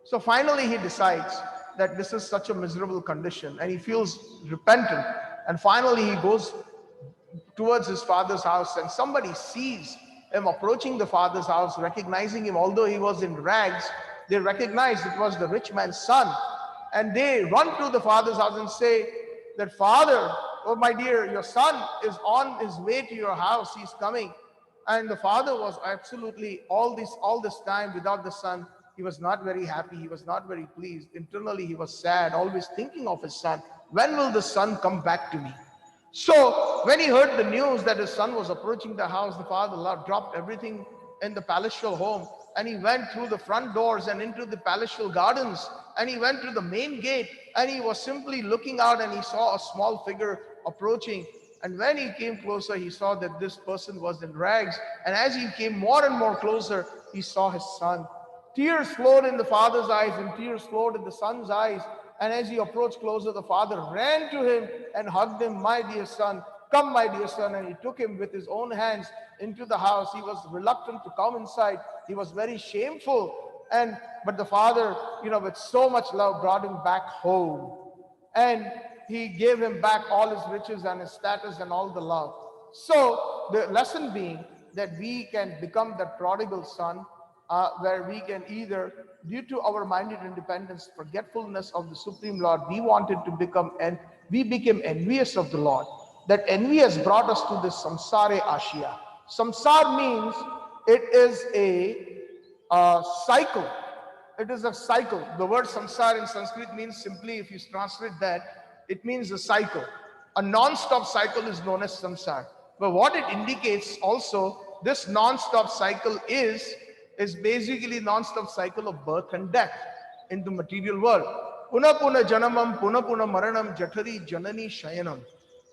So finally he decides that this is such a miserable condition, and he feels repentant. And finally he goes towards his father's house, and somebody sees him approaching the father's house, recognizing him. Although he was in rags, they recognized it was the rich man's son. And they run to the father's house and say that, Father, oh my dear, your son is on his way to your house, he's coming. And the father was absolutely all this time without the son. He was not very happy. He was not very pleased. Internally, he was sad, always thinking of his son. When will the son come back to me? So when he heard the news that his son was approaching the house, the father dropped everything in the palatial home, and he went through the front doors and into the palatial gardens, and he went to the main gate, and he was simply looking out, and he saw a small figure approaching. And when he came closer, he saw that this person was in rags. And as he came more and more closer, he saw his son. Tears flowed in the father's eyes, and tears flowed in the son's eyes. And as he approached closer, the father ran to him and hugged him. My dear son, come, my dear son. And he took him with his own hands into the house. He was reluctant to come inside. He was very shameful. But the father, with so much love, brought him back home. And he gave him back all his riches and his status and all the love. So the lesson being that we can become that prodigal son, where we can either, due to our minded independence, forgetfulness of the Supreme Lord, we became envious of the Lord. That envy has brought us to this samsare ashya. Samsar means it is a cycle. It is a cycle. The word samsar in Sanskrit means simply, if you translate that, it means a cycle. A non-stop cycle is known as samsar. But what it indicates also, this non-stop cycle is basically non-stop cycle of birth and death in the material world. Puna puna janamam, puna puna maranam, jatari janani shayanam.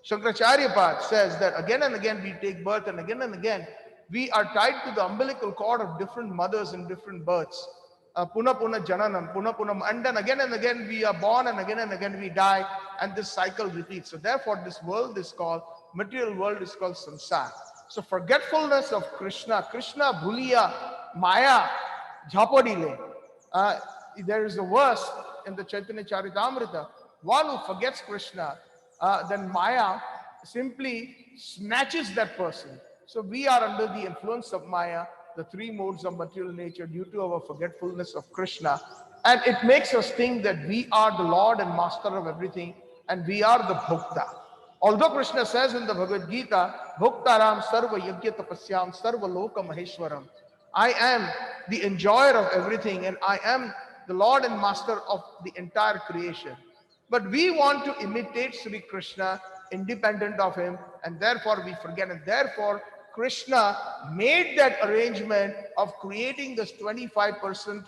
Shankaracharya Pad says that again and again we take birth, and again we are tied to the umbilical cord of different mothers and different births. Puna puna jananam, puna puna, and then again we are born, and again we die, and this cycle repeats. So therefore this world is called, material world is called samsara. So forgetfulness of Krishna, Bhulliya Maya Jhapadile. There is a verse in the Chaitanya Charitamrita, one who forgets Krishna, then Maya simply snatches that person. So we are under the influence of Maya, the three modes of material nature, due to our forgetfulness of Krishna. And it makes us think that we are the Lord and Master of everything, and we are the Bhokta. Although Krishna says in the Bhagavad Gita, Bhoktaram Sarva Yagya Tapasyam Sarva Loka Maheshwaram, I am the enjoyer of everything, and I am the Lord and Master of the entire creation. But we want to imitate Sri Krishna, independent of him, and therefore we forget. And therefore Krishna made that arrangement of creating this 25%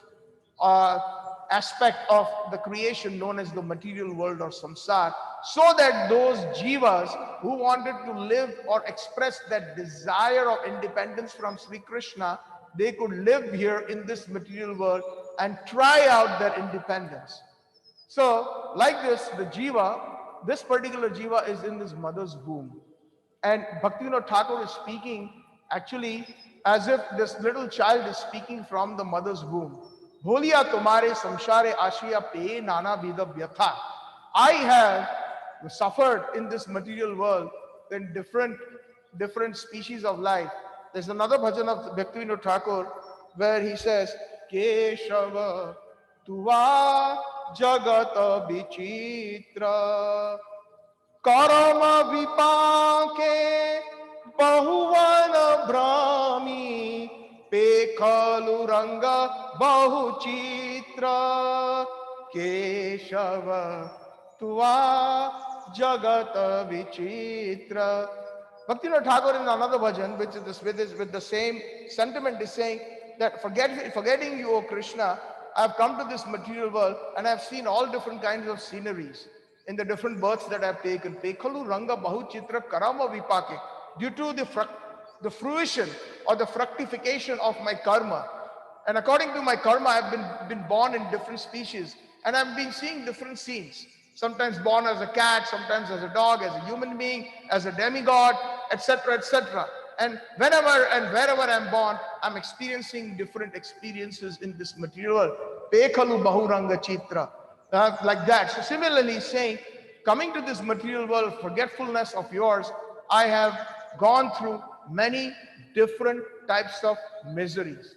aspect of the creation known as the material world or samsara, so that those jivas who wanted to live or express that desire of independence from Sri Krishna, they could live here in this material world and try out their independence. So like this, the jiva, this particular jiva is in his mother's womb. And Bhaktivinoda Thakur is speaking actually as if this little child is speaking from the mother's womb. Bhulliya Tomare samsare ashya pe nana vida vyatha. I have suffered in this material world in different species of life. There's another bhajan of Bhaktivinoda Thakur where he says, Keshava tuva jagata vichitra karama vipake bahuvan brahmi pekhalu ranga bahuchitra Keshava tuva jagata vichitra. Bhaktivinoda Thakur in another bhajan, which is with the same sentiment, is saying that forgetting you, O Krishna, I have come to this material world and I have seen all different kinds of sceneries in the different births that I have taken. Pekhalu ranga bahu chitra karama vipake. Due to the fruition or the fructification of my karma. And according to my karma, I have been born in different species and I have been seeing different scenes. Sometimes born as a cat, sometimes as a dog, as a human being, as a demigod, etc., etc. And whenever and wherever I'm born, I'm experiencing different experiences in this material world. Pekhalu bahuranga chitra. Like that. So similarly saying, coming to this material world, forgetfulness of yours, I have gone through many different types of miseries.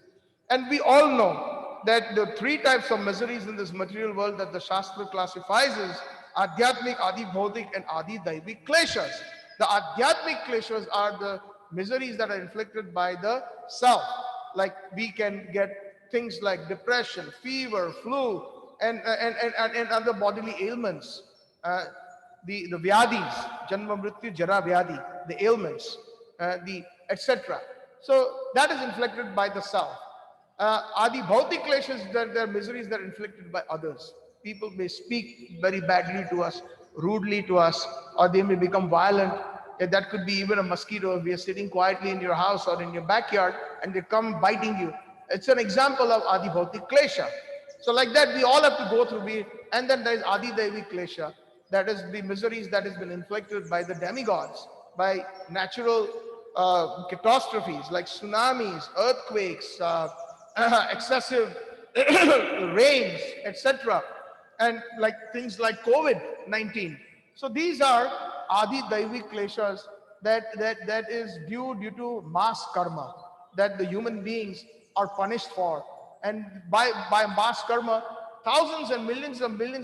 And we all know that the three types of miseries in this material world that the Shastra classifies is Adhyatmik, Adi Bhautik, and Adi Daivik kleshas. The Adhyatmik kleshas are the miseries that are inflicted by the self. Like we can get things like depression, fever, flu, and other bodily ailments. The vyadis, Janma Mrityu Jara Vyadi, the ailments, the etc. So that is inflicted by the self. Adi Bhautik kleshas, they're miseries that are inflicted by others. People may speak very badly to us, rudely to us, or they may become violent. That could be even a mosquito. If we are sitting quietly in your house or in your backyard and they come biting you. It's an example of Adi Bhautik klesha. So like that, we all have to go through. And then there is Adi Devi klesha. That is the miseries that has been inflicted by the demigods, by natural catastrophes like tsunamis, earthquakes, excessive rains, etc. And like things like COVID-19. So these are Adi Daivik kleshas that is due to mass karma that the human beings are punished for. And by mass karma, thousands and millions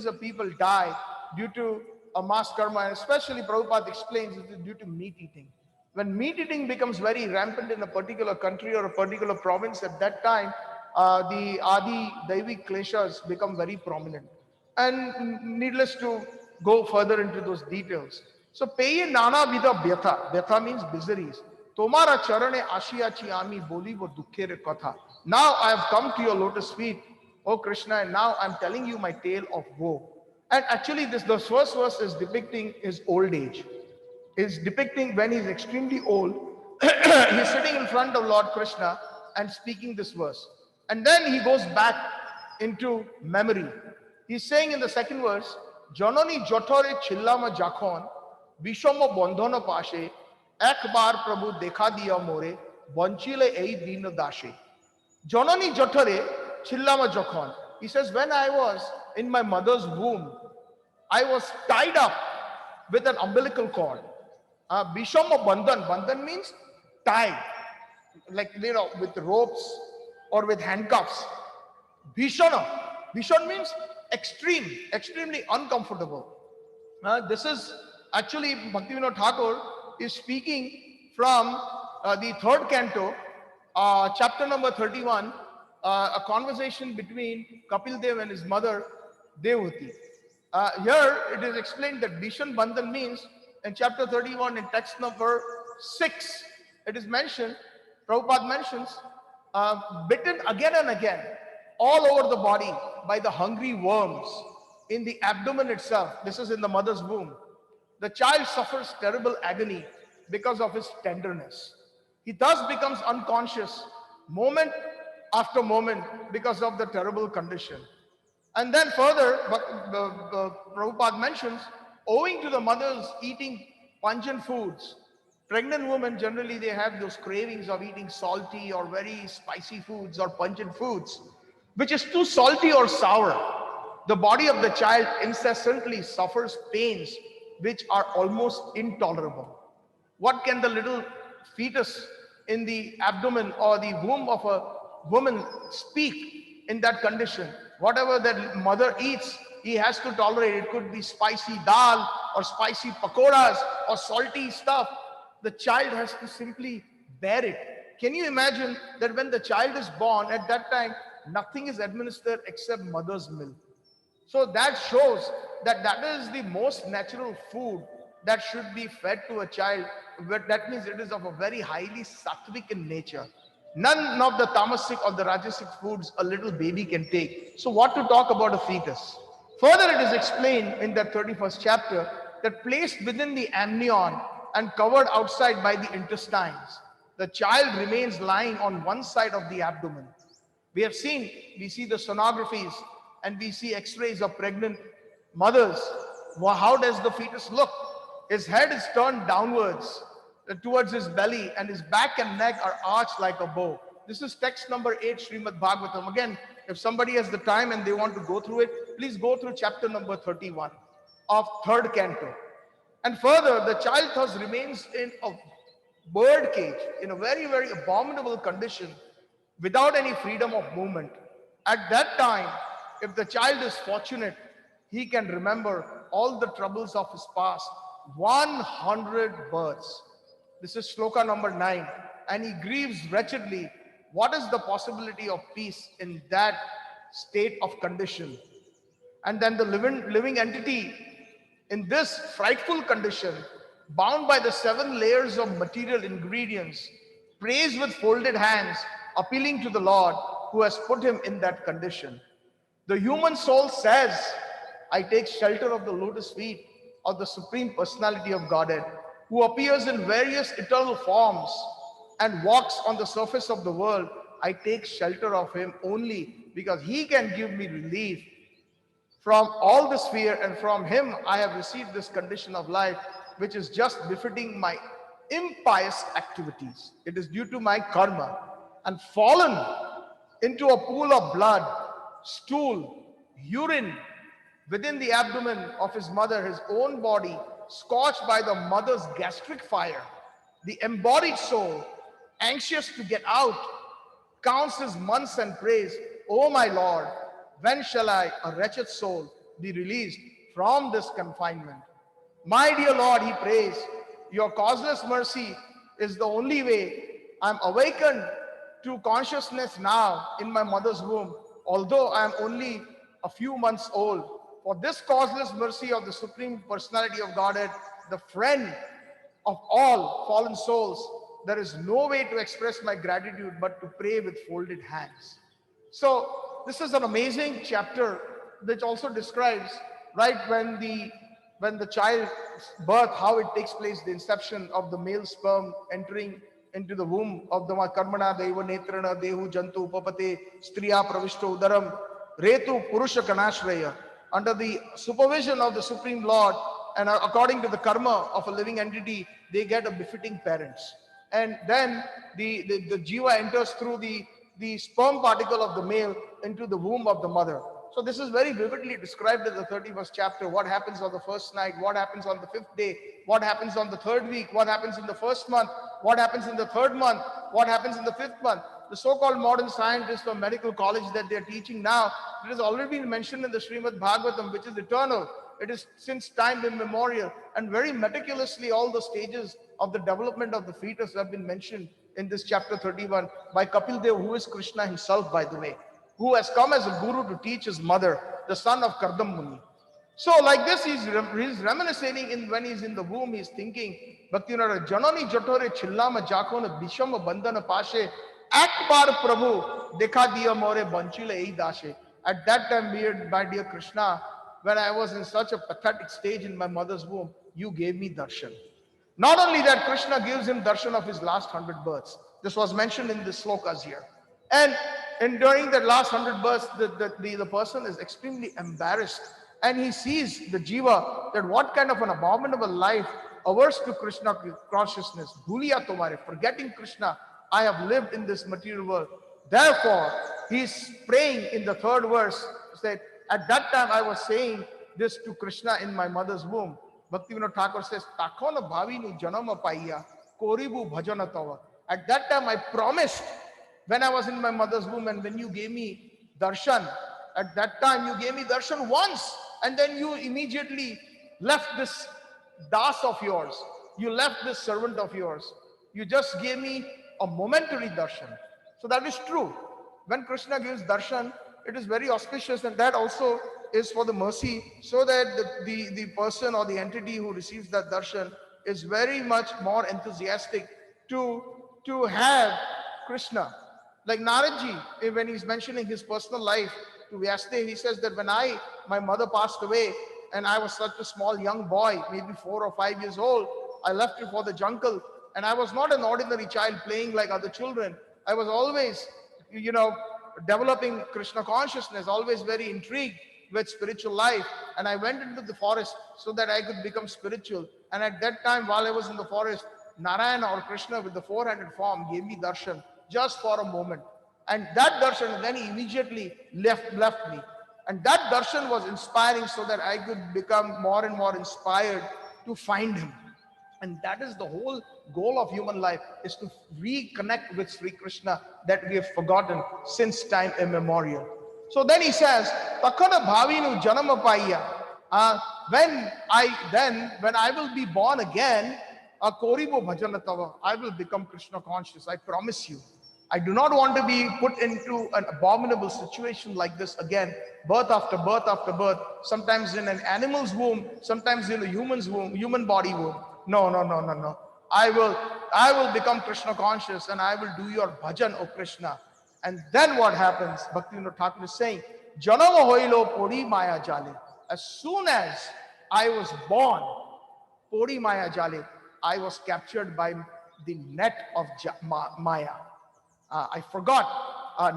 of people die due to a mass karma. And especially Prabhupada explains it is due to meat eating. When meat eating becomes very rampant in a particular country or a particular province, at that time, the Adi Daivik kleshas become very prominent. And needless to go further into those details. So, peye nana vida byatha. Byatha means miseries. Tomara charane ashiyachi ami boli wo dukkhere katha. Now I have come to your lotus feet, O Krishna, and now I'm telling you my tale of woe. And actually, the first verse is depicting his old age. Is depicting when he's extremely old. He's sitting in front of Lord Krishna and speaking this verse. And then he goes back into memory. He's saying in the second verse, Janani jotore chillama jakhon, Bishoma bondhona pashe, ekbar Prabhu dekha diya more, bonchile ei dina dashe. Janani jotore chillama jakhon. He says, when I was in my mother's womb, I was tied up with an umbilical cord. Bishoma bandhan. Bandhan means tied, like, with ropes or with handcuffs. Bhishana. Bhishan means extremely uncomfortable. This is actually Bhaktivinoda Thakur is speaking from the third canto, chapter number 31, a conversation between Kapil Dev and his mother Devhuti. Here it is explained that Bhishan Bandhan means in chapter 31 in text number 6, it is mentioned, Prabhupada mentions, bitten again and again all over the body by the hungry worms in the abdomen itself. This is in the mother's womb. The child suffers terrible agony because of his tenderness. He thus becomes unconscious moment after moment because of the terrible condition. And then further, Prabhupada mentions, owing to the mothers eating pungent foods, pregnant women generally they have those cravings of eating salty or very spicy foods or pungent foods, which is too salty or sour. The body of the child incessantly suffers pains which are almost intolerable. What can the little fetus in the abdomen or the womb of a woman speak in that condition. Whatever that mother eats, he has to tolerate. It could be spicy dal or spicy pakoras or salty stuff. The child has to simply bear it. Can you imagine that when the child is born, at that time, nothing is administered except mother's milk? So that shows that that is the most natural food that should be fed to a child. But that means it is of a very highly sattvic in nature. None of the tamasic or the rajasic foods a little baby can take. So what to talk about a fetus? Further, it is explained in that 31st chapter that placed within the amnion and covered outside by the intestines, the child remains lying on one side of the abdomen. We see the sonographies and we see x-rays of pregnant mothers. Well, how does the fetus look? His head is turned downwards towards his belly and his back and neck are arched like a bow. This is text number 8, Srimad Bhagavatam. Again, if somebody has the time and they want to go through it, please go through chapter number 31 of 3rd canto. And further, the child thus remains in a bird cage in a very, very abominable condition without any freedom of movement. At that time, if the child is fortunate, he can remember all the troubles of his past. 100 births. This is shloka number 9. And he grieves wretchedly. What is the possibility of peace in that state of condition? And then the living entity in this frightful condition, bound by the 7 layers of material ingredients, prays with folded hands, appealing to the Lord who has put him in that condition. The human soul says, I take shelter of the lotus feet of the Supreme Personality of Godhead, who appears in various eternal forms and walks on the surface of the world. I take shelter of him only because he can give me relief from all this fear, and from him I have received this condition of life, which is just befitting my impious activities. It is due to my karma, and fallen into a pool of blood, stool, urine within the abdomen of his mother, his own body scorched by the mother's gastric fire. The embodied soul, anxious to get out, counts his months and prays, "Oh my Lord, when shall I, a wretched soul, be released from this confinement? My dear Lord," he prays, "your causeless mercy is the only way. I'm awakened to consciousness now in my mother's womb, although I am only a few months old. For this causeless mercy of the Supreme Personality of Godhead, the friend of all fallen souls, there is no way to express my gratitude but to pray with folded hands." So this is an amazing chapter which also describes, right, when the child's birth, how it takes place, the inception of the male sperm entering into the womb of the karmana deva netrana dehu jantu upapate striya pravishto udaram retu purusha kanashraya, under the supervision of the Supreme Lord and according to the karma of a living entity, they get a befitting parents. And then the jiva enters through the sperm particle of the male into the womb of the mother. So this is very vividly described in the 31st chapter. What happens on the first night, what happens on the 5th day, what happens on the 3rd week, what happens in the 1st month, what happens in the 3rd month, what happens in the 5th month. The so-called modern scientists or medical college that they're teaching now, it has already been mentioned in the Srimad Bhagavatam, which is eternal. It is since time immemorial, and very meticulously all the stages of the development of the fetus have been mentioned in this chapter 31 by Kapil Dev, who is Krishna himself, by the way, who has come as a guru to teach his mother, the son of Kardam Muni. So like this, he's reminiscing when he's in the womb, he's thinking, Bhaktivinoda, Janani Jatore Chillama Jakona Bishama Bandana Pashe, Akbar Prabhu, Dekha Diya More Banchile Ei Dashe. At that time, my dear Krishna, when I was in such a pathetic stage in my mother's womb, you gave me darshan. Not only that, Krishna gives him darshan of his last 100 births. This was mentioned in the slokas here. And during that last 100 births, the person is extremely embarrassed. And he sees the jiva that what kind of an abominable life, averse to Krishna consciousness, Bhulliya Tomare, forgetting Krishna, I have lived in this material world. Therefore, he's praying in the 3rd verse, said, at that time I was saying this to Krishna in my mother's womb. Bhaktivinoda Thakur says, Takona bhavinu janama paiya, koribu bhajana tava, At that time, I promised when I was in my mother's womb, and when you gave me darshan, at that time you gave me darshan once, and then you immediately left this das of yours. You left this servant of yours. You just gave me a momentary darshan. So that is true. When Krishna gives darshan, it is very auspicious, and that also is for the mercy, so that the person or the entity who receives that darshan is very much more enthusiastic to have Krishna. Like Naradji, when he's mentioning his personal life to Vyasadeva, he says that when my mother passed away, and I was such a small young boy, maybe 4 or 5 years old, I left her for the jungle, and I was not an ordinary child playing like other children. I was always, developing Krishna consciousness, always very intrigued with spiritual life. And I went into the forest so that I could become spiritual. And at that time, while I was in the forest, Narayana or Krishna with the four-handed form gave me darshan just for a moment. And that darshan, then he immediately left me. And that darshan was inspiring, so that I could become more and more inspired to find him. And that is the whole goal of human life, is to reconnect with Sri Krishna that we have forgotten since time immemorial. So then he says, Takana bhavinu janama paiya. When I will be born again, koribo bhajanatava, I will become Krishna conscious. I promise you. I do not want to be put into an abominable situation like this again, birth after birth after birth, sometimes in an animal's womb, sometimes in a human's womb, human body womb. No. I will become Krishna conscious, and I will do your bhajan, O Krishna. And then what happens? Bhaktivinoda Thakur is saying, Janama hoilo podi maya jale. As soon as I was born, podi maya jale, I was captured by the net of Maya. I forgot.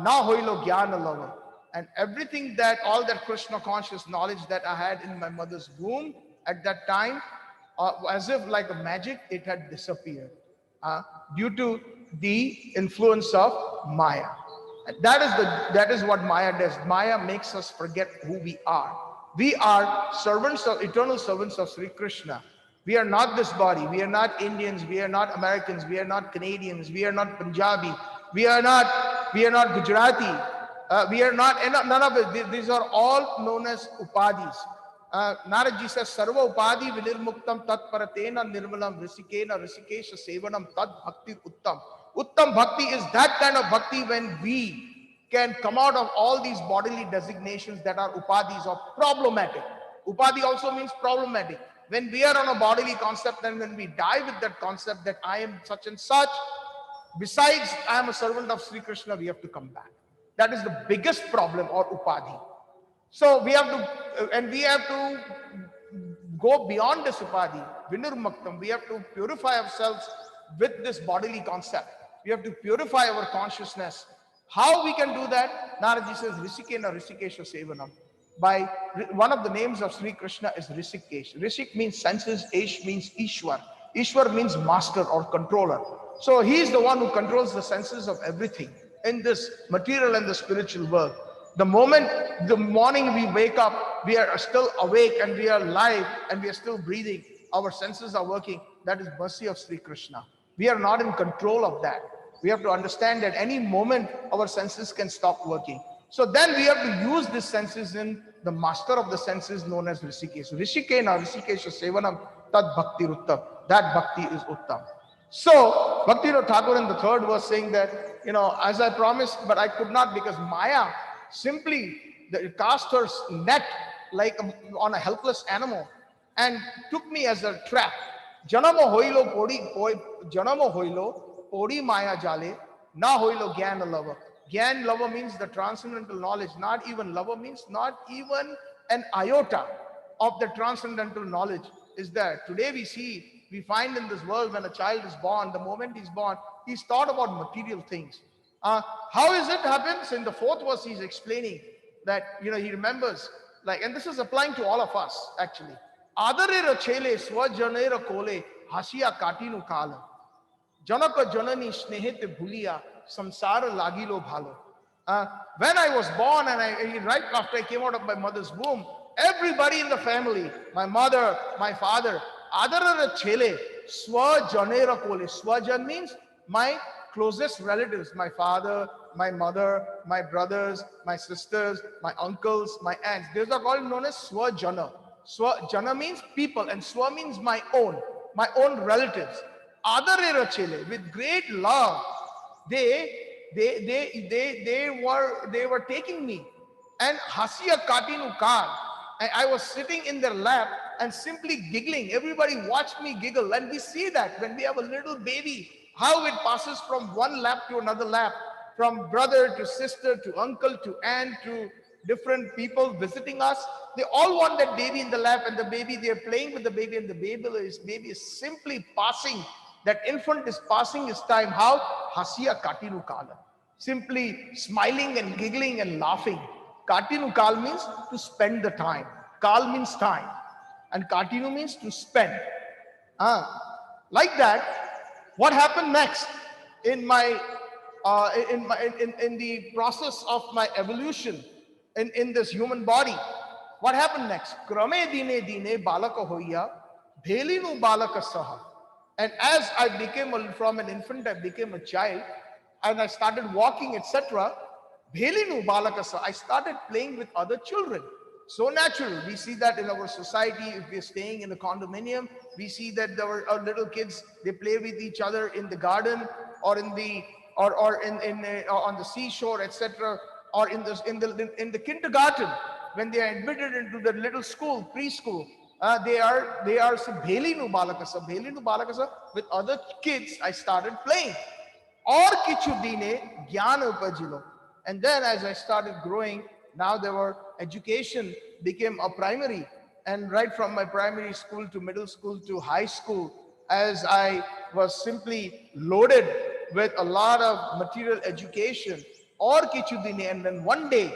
Na hoilo jnana lava. And everything all that Krishna conscious knowledge that I had in my mother's womb at that time, as if like a magic, it had disappeared due to the influence of Maya. And that is what Maya does. Maya makes us forget who we are. We are eternal servants of Sri Krishna. We are not this body. We are not Indians. We are not Americans. We are not Canadians. We are not Punjabi. We are not Gujarati. We are not, none of it. These are all known as upadhis. Naradji says, Sarva upadhi vinirmuktam tat paratena nirmalam risikena risikesha sevanam tad bhakti uttam. Uttam bhakti is that kind of bhakti when we can come out of all these bodily designations that are upadhis or problematic. Upadhi also means problematic. When we are on a bodily concept, and when we die with that concept that I am such and such, besides I am a servant of Sri Krishna, we have to come back. That is the biggest problem, or upadhi. So we have to go beyond this upadhi, vinirmuktam. We have to purify ourselves with this bodily concept. We have to purify our consciousness. How we can do that? Naradji says, Risikena Risikesha Sevanam. By one of the names of Sri Krishna is Risikesh. Risik means senses, Esh means Ishwar. Ishwar means master or controller. So he is the one who controls the senses of everything in this material and the spiritual world. The morning we wake up, we are still awake and we are alive and we are still breathing. Our senses are working. That is mercy of Sri Krishna. We are not in control of that. We have to understand that any moment our senses can stop working. So then we have to use these senses in the master of the senses known as Rishikesh. Rishikena Rishikesha Sevanam Tad Bhakti Uttam. That bhakti is Uttam. So Bhaktivinoda Thakur in the third verse saying that, as I promised, but I could not, because Maya simply cast her net like on a helpless animal and took me as a trap. Janama hoilo podi maya jale, na hoilo gyan lava. Gyan lava means the transcendental knowledge. Not even lava means not even an iota of the transcendental knowledge is there. Today we find in this world, when a child is born, the moment he's born, he's taught about material things. How is it happens? In the fourth verse, he's explaining that, he remembers, and this is applying to all of us, actually. Adarera chele swajanera kole hasiya katinu kala. Janaka janani snehete bhulliya samsara lagilo bhalo. When I was born and right after I came out of my mother's womb, everybody in the family, my mother, my father, adarera chele swajanera kole. Swajan means my closest relatives, my father, my mother, my brothers, my sisters, my uncles, my aunts. These are all known as Swajana. Swajana means people, and Swa means my own relatives. Adarera chele, with great love, they were taking me. And Hasiya Katinu Kar, I was sitting in their lap and simply giggling. Everybody watched me giggle. And we see that when we have a little baby, how it passes from one lap to another lap, from brother to sister to uncle to aunt to different people visiting us. They all want that baby in the lap, and the baby, they're playing with the baby, and the baby is simply passing. That infant is passing his time. How? Hasiya Katinu Kala. Simply smiling and giggling and laughing. Katinu Kal means to spend the time. Kal means time. And Katinu means to spend. Like that, what happened next in my in the process of my evolution in this human body? What happened next? Krame dine dine balaka hoya, bhelinu balaka saha. And as I became from an infant, I became a child, and I started walking, etc. Bhelinu balaka saha. I started playing with other children. So natural. We see that in our society. If we're staying in a condominium, we see that there were little kids. They play with each other in the garden, or in the on the seashore, etc., or in the kindergarten when they are admitted into the little school, preschool. They are bhelinu balakasa, bhelinu balakasa. With other kids, I started playing. Or kichu dine jnana upajilo. And then as I started growing, now there were education became a primary, and right from my primary school to middle school to high school, as I was simply loaded with a lot of material education. Or kichu dine, and then one day,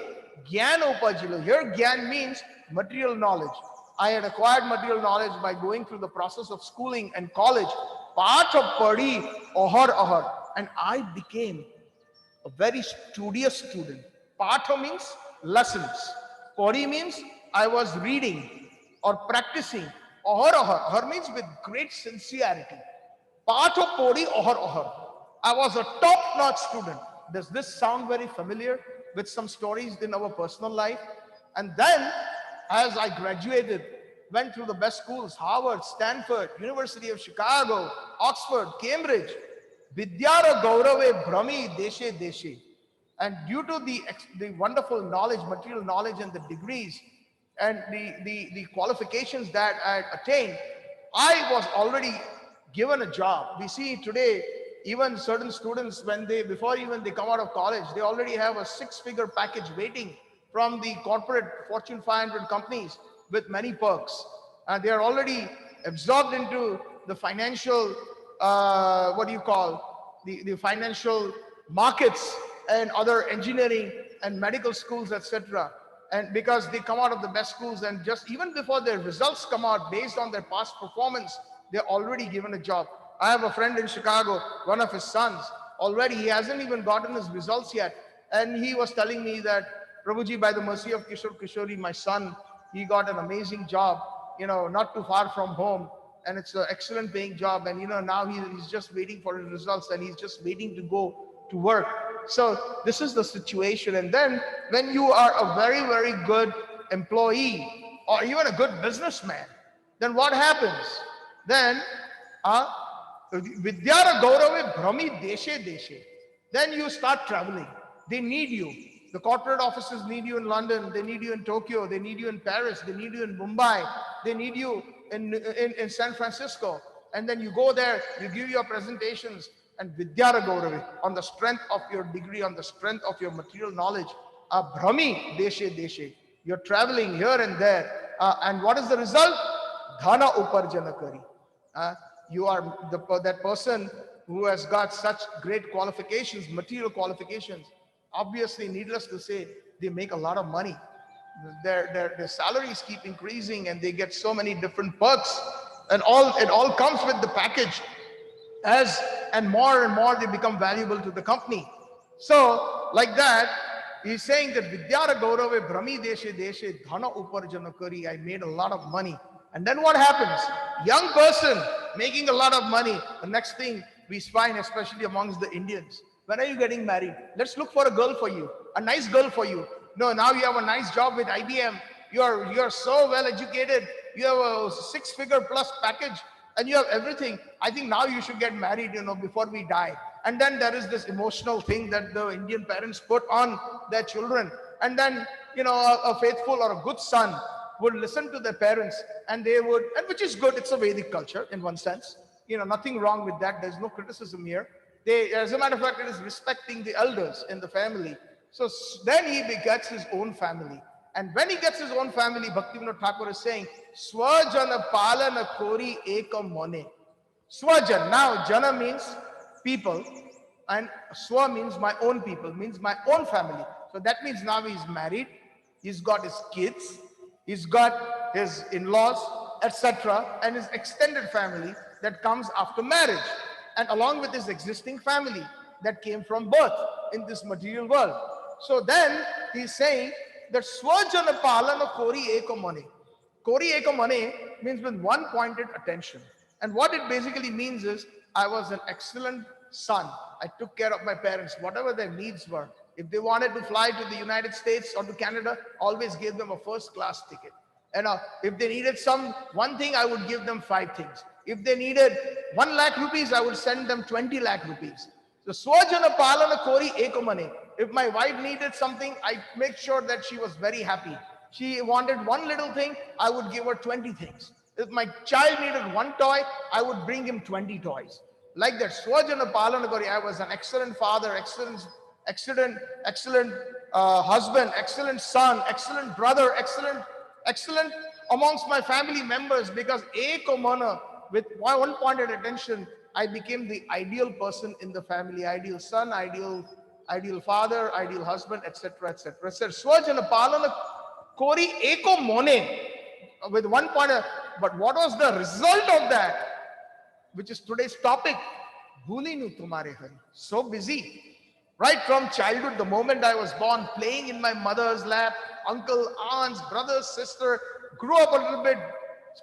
jnana upajilo. Here jnana means material knowledge. I had acquired material knowledge by going through the process of schooling and college. Patha padi ahar ahar. And I became a very studious student. Patha means lessons. Padi means I was reading or practicing. Ahar ahar. Ahar means with great sincerity. Patha padi ahar ahar. I was a top-notch student. Does this sound very familiar with some stories in our personal life? And then, as I graduated, went through the best schools, Harvard, Stanford, University of Chicago, Oxford, Cambridge, Vidyara Gaurave Brahmi Deshe Deshe. And due to the wonderful knowledge, material knowledge, and the degrees and the qualifications that I attained, I was already given a job. We see today, even certain students, before even they come out of college, they already have a 6-figure package waiting from the corporate Fortune 500 companies with many perks. And they are already absorbed into the financial, the financial markets and other engineering and medical schools, etc. And because they come out of the best schools, and just even before their results come out based on their past performance, they're already given a job. I have a friend in Chicago, one of his sons, already he hasn't even gotten his results yet. And he was telling me that, Prabhuji, by the mercy of Kishore Kishori, my son, he got an amazing job, not too far from home. And it's an excellent paying job. And, now he's just waiting for his results, and he's just waiting to go to work. So this is the situation. And then when you are a very, very good employee, or even a good businessman, then what happens? Then, Vidyara Gaurave Brahmi Deshe Deshe. Then you start traveling. They need you. The corporate offices need you in London. They need you in Tokyo. They need you in Paris. They need you in Mumbai. They need you in San Francisco. And then you go there, you give your presentations, and Vidyara Gaurave, on the strength of your degree, on the strength of your material knowledge, Brahmi Deshe Deshe. You're traveling here and there. And what is the result? Dhana Uparjana Kari. You are that person who has got such great qualifications, material qualifications. Obviously, needless to say, they make a lot of money. Their salaries keep increasing, and they get so many different perks, and it all comes with the package. And more they become valuable to the company. So like that, he's saying that Vidyara Gaurave Brahmi Deshe Deshe Dhana Uparjana Kari. I made a lot of money. And then what happens? Young person making a lot of money. The next thing, we find, especially amongst the Indians. When are you getting married? Let's look for a girl for you, a nice girl for you. No, now you have a nice job with IBM. You're so well educated. You have a 6-figure plus package, and you have everything. I think now you should get married, before we die. And then there is this emotional thing that the Indian parents put on their children. And then, a faithful or a good son would listen to their parents, and they would, and which is good. It's a Vedic culture in one sense. Nothing wrong with that. There's no criticism here. As a matter of fact, it is respecting the elders in the family. So then he begets his own family. And when he gets his own family, Bhaktivinoda Thakur is saying, Swajana palana kori ekam mone. Swajan. Now, jana means people, and swa means my own people, means my own family. So that means now he's married, he's got his kids, he's got his in-laws, etc., and his extended family that comes after marriage, and along with his existing family that came from birth in this material world. So then he's saying that Swajana palana kori ekamane. Kori ekamane means with one pointed attention. And what it basically means is, I was an excellent son. I took care of my parents, whatever their needs were. If they wanted to fly to the United States or to Canada, always gave them a first-class ticket. And if they needed one thing, I would give them 5 things. If they needed 1 lakh rupees, I would send them 20 lakh rupees. So Swajana palana kori ekamane. If my wife needed something, I make sure that she was very happy. She wanted one little thing, I would give her 20 things. If my child needed 1 toy, I would bring him 20 toys. Like that, Swajana palana kori. I was an excellent father, excellent husband, excellent son, excellent brother, excellent amongst my family members, because ekamana, with one pointed attention, I became the ideal person in the family, ideal son, ideal father, ideal husband, etc., etc. So Swajana palana kori eko mone, with one pointer. But what was the result of that, which is today's topic? Bhulliya Tomare. So busy. Right from childhood, the moment I was born, playing in my mother's lap, uncle, aunts, brothers, sister, grew up a little bit,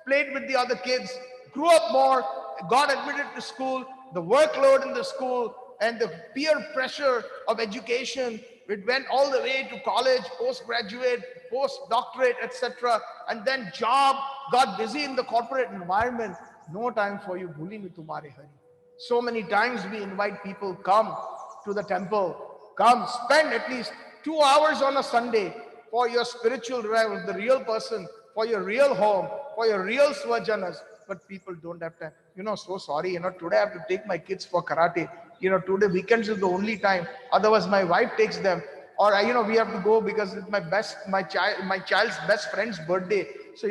played with the other kids, grew up more, got admitted to school, the workload in the school, and the peer pressure of education. It went all the way to college, postgraduate, postdoctorate, etc. And then job, got busy in the corporate environment. No time for you, Bhulliya Tomare Hari. So many times we invite people, come to the temple, come spend at least 2 hours on a Sunday for your spiritual revival, the real person, for your real home, for your real swajanas. But people don't have time. So sorry, today I have to take my kids for karate. Today weekends is the only time. Otherwise, my wife takes them. Or, we have to go because it's my child's best friend's birthday. So,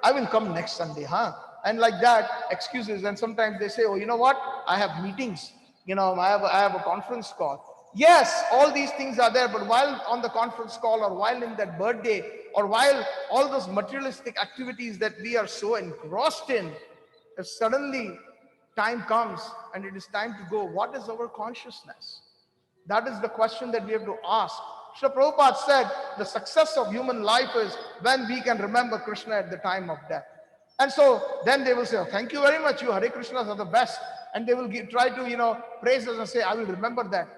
I will come next Sunday, huh? And like that, excuses. And sometimes they say, oh, you know what? I have meetings. I have a conference call. Yes, all these things are there, but while on the conference call, or while in that birthday, or while all those materialistic activities that we are so engrossed in, if suddenly time comes and it is time to go, what is our consciousness? That is the question that we have to ask. Srila Prabhupada said, the success of human life is when we can remember Krishna at the time of death. And so then they will say, oh, thank you very much, you Hare Krishnas are the best. And they will try to, praise us and say, I will remember that.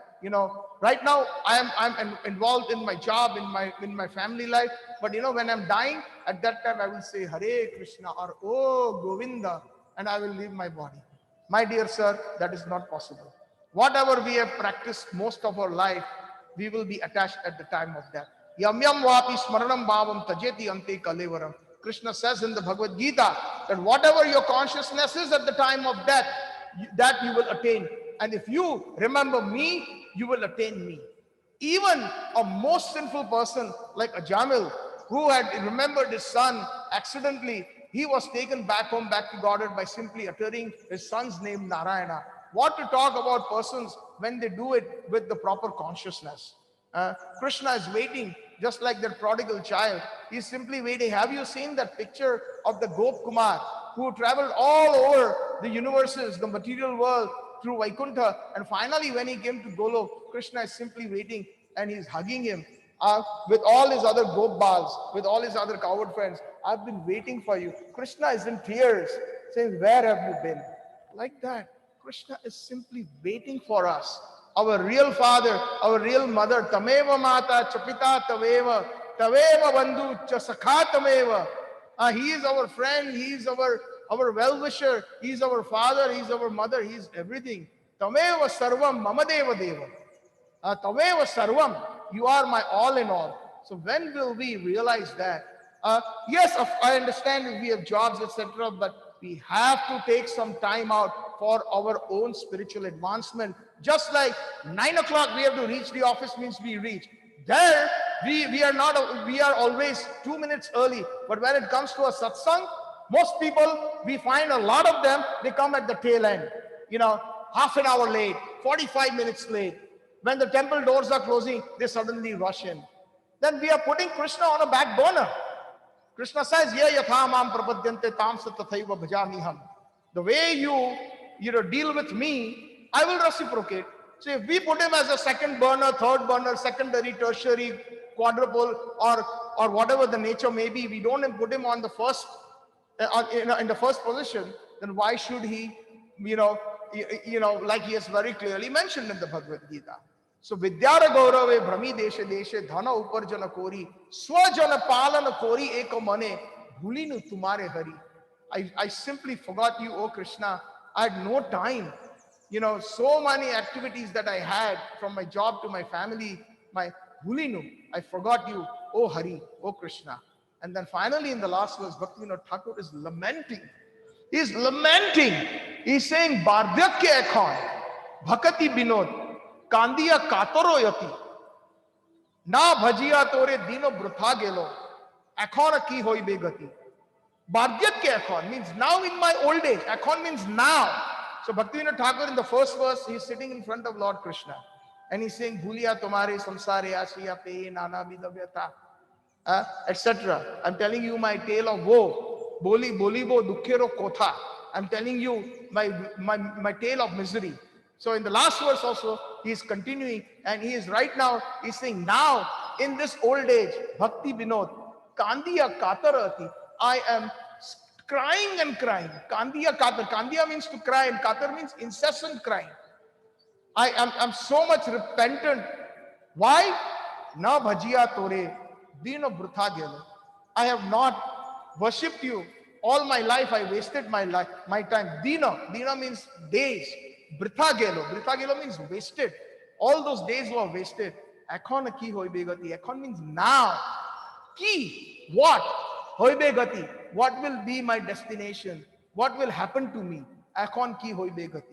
Right now I'm involved in my job, in my family life. But when I'm dying, at that time I will say Hare Krishna or Oh Govinda, and I will leave my body. My dear sir, that is not possible. Whatever we have practiced most of our life, we will be attached at the time of death. Yam yam vapi smaranam bhavam tajeti ante kalevaram. Krishna says in the Bhagavad Gita that whatever your consciousness is at the time of death, that you will attain. And if you remember me, you will attain me. Even a most sinful person like a Jamil, who had remembered his son accidentally, he was taken back home, back to Godhead by simply uttering his son's name, Narayana. What to talk about persons when they do it with the proper consciousness? Krishna is waiting, just like that prodigal child. He's simply waiting. Have you seen that picture of the Gop Kumar who traveled all over the universes, the material world, through Vaikuntha, and finally when he came to Golok, Krishna is simply waiting and he's hugging him with all his other Gopals, with all his other coward friends. I've been waiting for you. Krishna is in tears, saying, where have you been? Like that. Krishna is simply waiting for us. Our real father, our real mother, tameva mata chapita taveva, taveva bandhu cha sakha tameva. He is our friend, he is our well-wisher, he is our father, he is our mother, he is everything. Tameva sarvam mama deva deva. Tameva sarvam, you are my all in all. So when will we realize that? Yes, I understand we have jobs, etc., but we have to take some time out for our own spiritual advancement. Just like 9 o'clock we have to reach the office means we reach. There, we are always 2 minutes early. But when it comes to a satsang, most people, we find a lot of them, they come at the tail end. Half an hour late, 45 minutes late. When the temple doors are closing, they suddenly rush in. Then we are putting Krishna on a back burner. Krishna says, "Ye yatha mam prapadyante tam satatthaiva bhajamiham." The way you deal with me, I will reciprocate. So if we put him as a second burner, third burner, secondary, tertiary, quadruple, or whatever the nature may be, we don't put him on the first, in the first position, then why should he, like he has very clearly mentioned in the Bhagavad Gita. So Vidyara Gaurave Brahmi Deshe Deshe Dhana Uparjana Kori Swajana Palana Kori Eko Mane Bhulliya Tomare Hari. I simply forgot you, oh Krishna. I had no time. So many activities that I had, from my job to my family, my Bhulliya, I forgot you, oh Hari, oh Krishna. And then finally in the last verse, Bhaktivinode Thakur is lamenting. He's lamenting. He's saying, Bardhyakya ekhon, Bhakati Binod, Kandiya Katoro yati, Na bhajiya tore dino brutha gelo, ekhon ki hoi begati. Bardhyakya ekhon means now in my old age. Ekhon means now. So Bhaktivinoda Thakur in the first verse, he's sitting in front of Lord Krishna. And he's saying, Bhulliya Tomare samsare asriya pe nana vidavyata, etc. I'm telling you my tale of woe. Boli bo dukhero kotha. I'm telling you my tale of misery. So in the last verse also, he is continuing, and he is right now, he's saying, now in this old age, Bhakti Binod, Kandiya Katarati, I am crying and crying. Kandiya Katar. Kandiya means to cry, and Katar means incessant crying. I'm so much repentant. Why? Na bhajiya tore, dino brutha gelo. I have not worshipped you. All my life I wasted my time. Dina means days. Britha gelo means wasted. All those days were wasted. Ekhon ki hoi begati. Ekhon means now. Ki, what? Hoi begati. What will be my destination? What will happen to me? Ekhon ki hoi begati.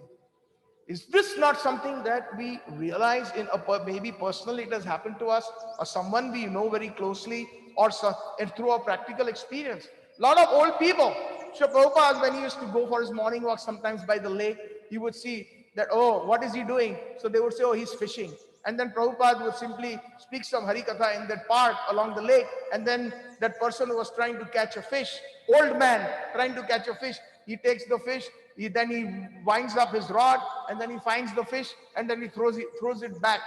Is this not something that we realize maybe personally it has happened to us, or someone we know very closely, or through a practical experience? A lot of old people. Sri Prabhupada, when he used to go for his morning walk sometimes by the lake, he would see that, oh, what is he doing? So they would say, oh, he's fishing. And then Prabhupada would simply speak some Harikatha in that part along the lake. And then that person who was trying to catch a fish, old man trying to catch a fish, he takes the fish, then he winds up his rod, and then he finds the fish, and then he throws it back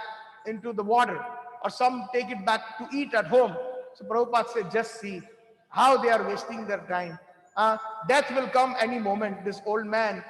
into the water. Or some take it back to eat at home. So Prabhupada said, just see how they are wasting their time. Death will come any moment. This old man,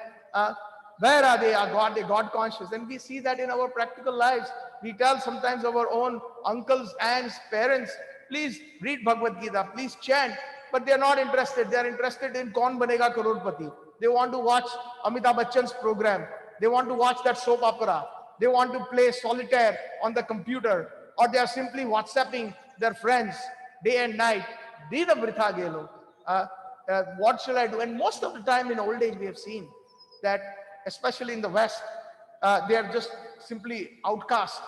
where are they? Are they God conscious? And we see that in our practical lives. We tell sometimes our own uncles, aunts, parents, please read Bhagavad Gita, please chant. But they are not interested. They are interested in Kaun Banega Crorepati. They want to watch Amitabh Bachchan's program. They want to watch that soap opera. They want to play solitaire on the computer. Or they are simply WhatsApping their friends day and night. Dina Britha Gelo. What shall I do? And most of the time in old age we have seen that, especially in the West, they are just simply outcast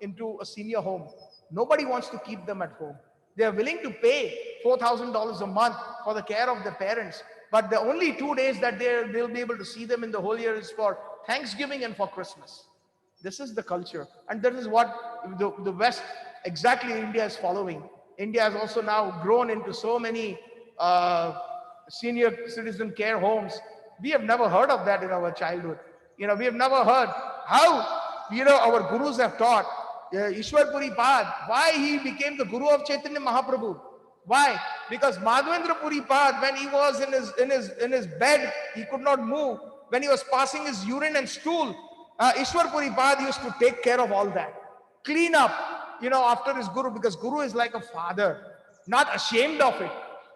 into a senior home. Nobody wants to keep them at home. They are willing to pay $4,000 a month for the care of their parents. But the only 2 days that they'll be able to see them in the whole year is for Thanksgiving and for Christmas. This is the culture. And that is what the West, exactly India, is following. India has also now grown into so many senior citizen care homes. We have never heard of that in our childhood. We have never heard how, our gurus have taught. Ishwar Puri Pad, why he became the guru of Chaitanya Mahaprabhu. Why? Because Madhavendra Puri Pad, when he was in his bed, he could not move. When he was passing his urine and stool, Ishwar Puripad used to take care of all that. Clean up, after his Guru, because Guru is like a father, not ashamed of it.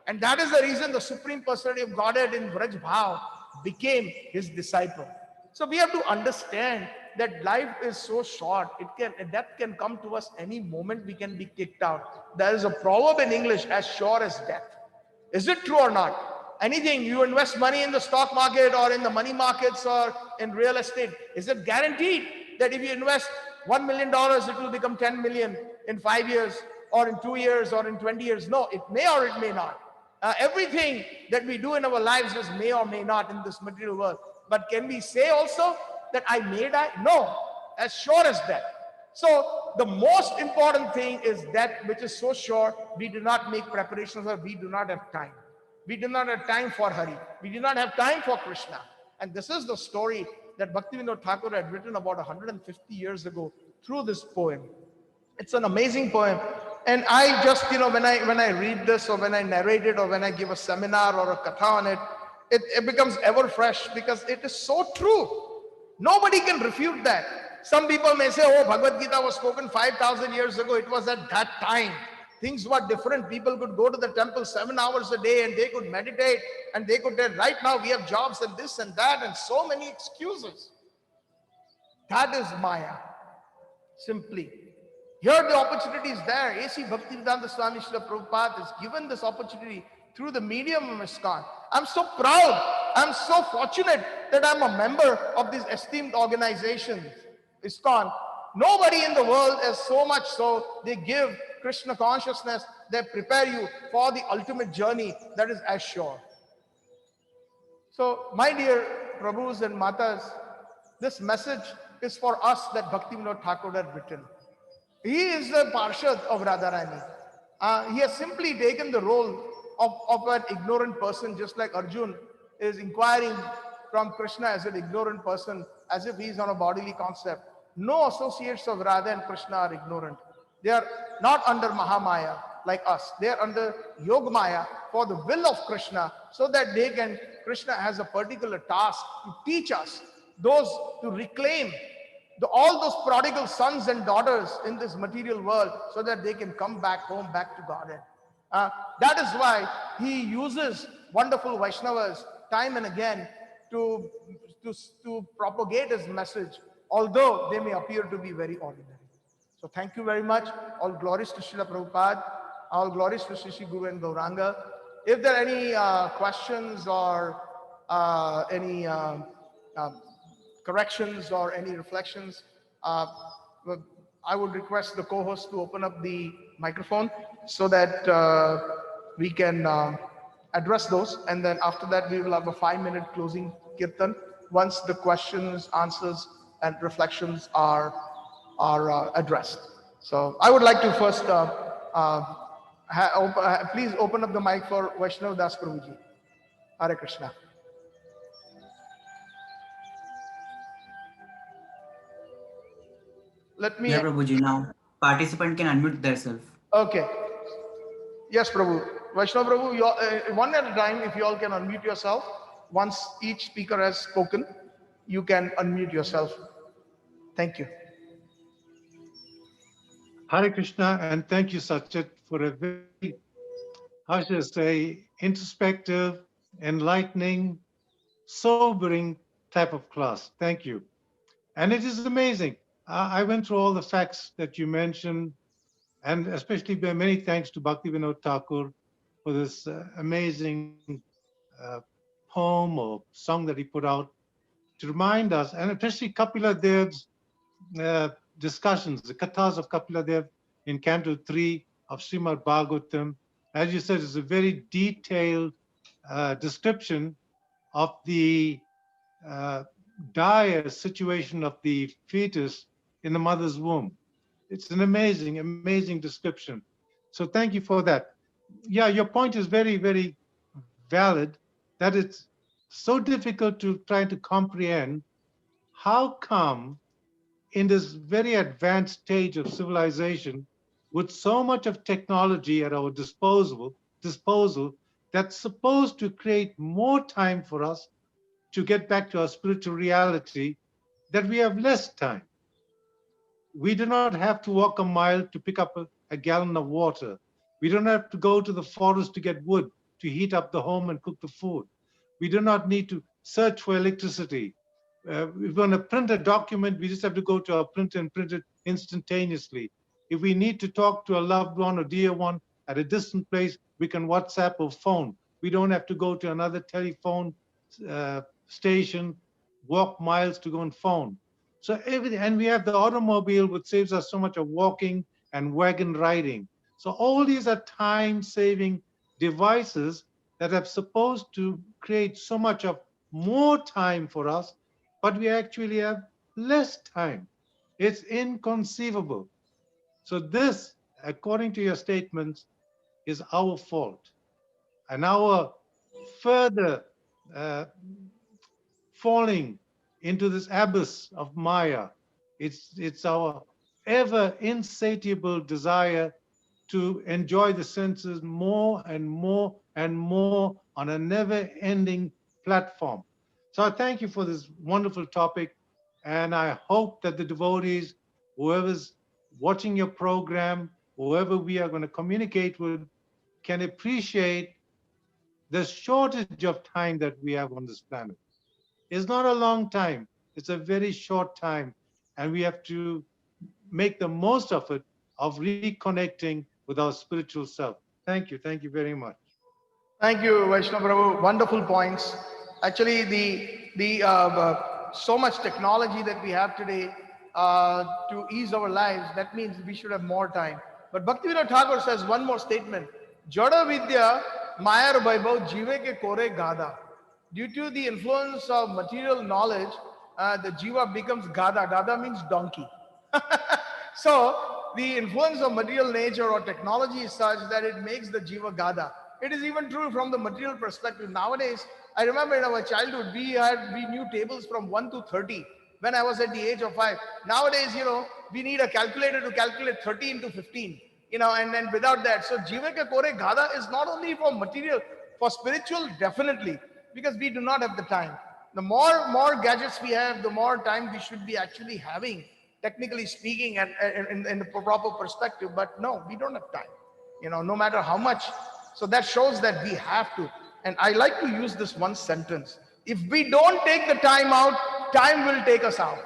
And that is the reason the Supreme Personality of Godhead in Vraj Bhav became his disciple. So we have to understand that life is so short. Death can come to us any moment. We can be kicked out. There is a proverb in English, as sure as death. Is it true or not? Anything, you invest money in the stock market or in the money markets or in real estate, is it guaranteed that if you invest $1 million, it will become 10 million in 5 years or in 2 years or in 20 years? No, it may or it may not. Everything that we do in our lives is may or may not in this material world. But can we say also that I may die? No, as sure as death. So the most important thing is that which is so sure, we do not make preparations, or we do not have time. We do not have time for Hari. We do not have time for Krishna. And this is the story that Bhaktivinoda Thakura had written about 150 years ago through this poem. It's an amazing poem. And I just, when I read this, or when I narrate it, or when I give a seminar or a katha on it, it becomes ever fresh, because it is so true. Nobody can refute that. Some people may say, oh, Bhagavad Gita was spoken 5,000 years ago. It was at that time. Things were different. People could go to the temple 7 hours a day and they could meditate, and they could, right now we have jobs and this and that and so many excuses. That is Maya, simply. Here the opportunity is there. A.C. Bhaktivedanta Swami Srila Prabhupada is given this opportunity through the medium of ISKCON. I'm so proud. I'm so fortunate that I'm a member of this esteemed organization, ISKCON. Nobody in the world is so much so. They give Krishna consciousness. They prepare you for the ultimate journey that is as sure. So, my dear Prabhus and Matas, this message is for us that Bhaktivinoda Thakur had written. He is the Parshad of Radharani. He has simply taken the role of an ignorant person, just like Arjun is inquiring from Krishna as an ignorant person, as if he is on a bodily concept. No associates of Radha and Krishna are ignorant. They are not under Mahamaya like us. They are under Yogamaya for the will of Krishna, so that Krishna has a particular task to teach us, those to reclaim all those prodigal sons and daughters in this material world, so that they can come back home, back to Godhead. That is why he uses wonderful Vaishnavas time and again to propagate his message, although they may appear to be very ordinary. So thank you very much. All glories to Srila Prabhupada. All glories to Sri Guru and Gauranga. If there are any questions or any corrections or any reflections, I would request the co-host to open up the microphone so that we can address those. And then after that, we will have a 5-minute closing kirtan once the questions, answers, and reflections are addressed. So I would like to first please open up the mic for Vaishnav Das Prabhuji. Hare Krishna. Let me. Yeah, Prabhuji, now participant can unmute themselves. Okay. Yes, Prabhu. Vaishnav Prabhu, one at a time, if you all can unmute yourself. Once each speaker has spoken, you can unmute yourself. Thank you. Hare Krishna, and thank you, Satchit, for a very, how should I say, introspective, enlightening, sobering type of class. Thank you. And it is amazing. I went through all the facts that you mentioned, and especially many thanks to Bhaktivinoda Thakur for this amazing poem or song that he put out to remind us, and especially Kapila Dev's discussions, the kathas of Kapila Dev in Canto 3 of Srimad Bhagavatam. As you said, it's a very detailed description of the dire situation of the fetus in the mother's womb. It's an amazing, amazing description. So thank you for that. Yeah, your point is very, very valid, that it's so difficult to try to comprehend how come in this very advanced stage of civilization, with so much of technology at our disposal, that's supposed to create more time for us to get back to our spiritual reality that we have less time. We do not have to walk a mile to pick up a gallon of water. We don't have to go to the forest to get wood to heat up the home and cook the food. We do not need to search for electricity. If we want to print a document, we just have to go to our printer and print it instantaneously. If we need to talk to a loved one or dear one at a distant place, we can WhatsApp or phone. We don't have to go to another telephone station, walk miles to go and phone. So everything, and we have the automobile, which saves us so much of walking and wagon riding. So all these are time-saving devices that are supposed to create so much of more time for us, but we actually have less time. It's inconceivable. So this, according to your statements, is our fault. And our further falling into this abyss of Maya, it's our ever insatiable desire to enjoy the senses more and more and more on a never-ending platform. So I thank you for this wonderful topic, and I hope that the devotees, whoever's watching your program, whoever we are going to communicate with, can appreciate the shortage of time that we have on this planet. It's not a long time, it's a very short time, and we have to make the most of it, of reconnecting with our spiritual self. Thank you very much. Thank you, Vaishnava Prabhu. Wonderful points. Actually, so much technology that we have today to ease our lives, that means we should have more time. But Bhaktivinoda Thakur says one more statement. Jada Vidya Mayar Vaibhav Jive ke Kore Gada. Due to the influence of material knowledge, the Jiva becomes Gada. Gada means donkey. So the influence of material nature or technology is such that it makes the Jiva Gada. It is even true from the material perspective. Nowadays, I remember in our childhood, we knew tables from 1 to 30 when I was at the age of 5. Nowadays, we need a calculator to calculate 30 into 15, and then without that. So Jiva ke Kore Gada is not only for material, for spiritual, definitely, because we do not have the time. The more gadgets we have, the more time we should be actually having, technically speaking, and in the proper perspective. But no, we don't have time, no matter how much. So that shows that we have to. And I like to use this one sentence. If we don't take the time out, time will take us out.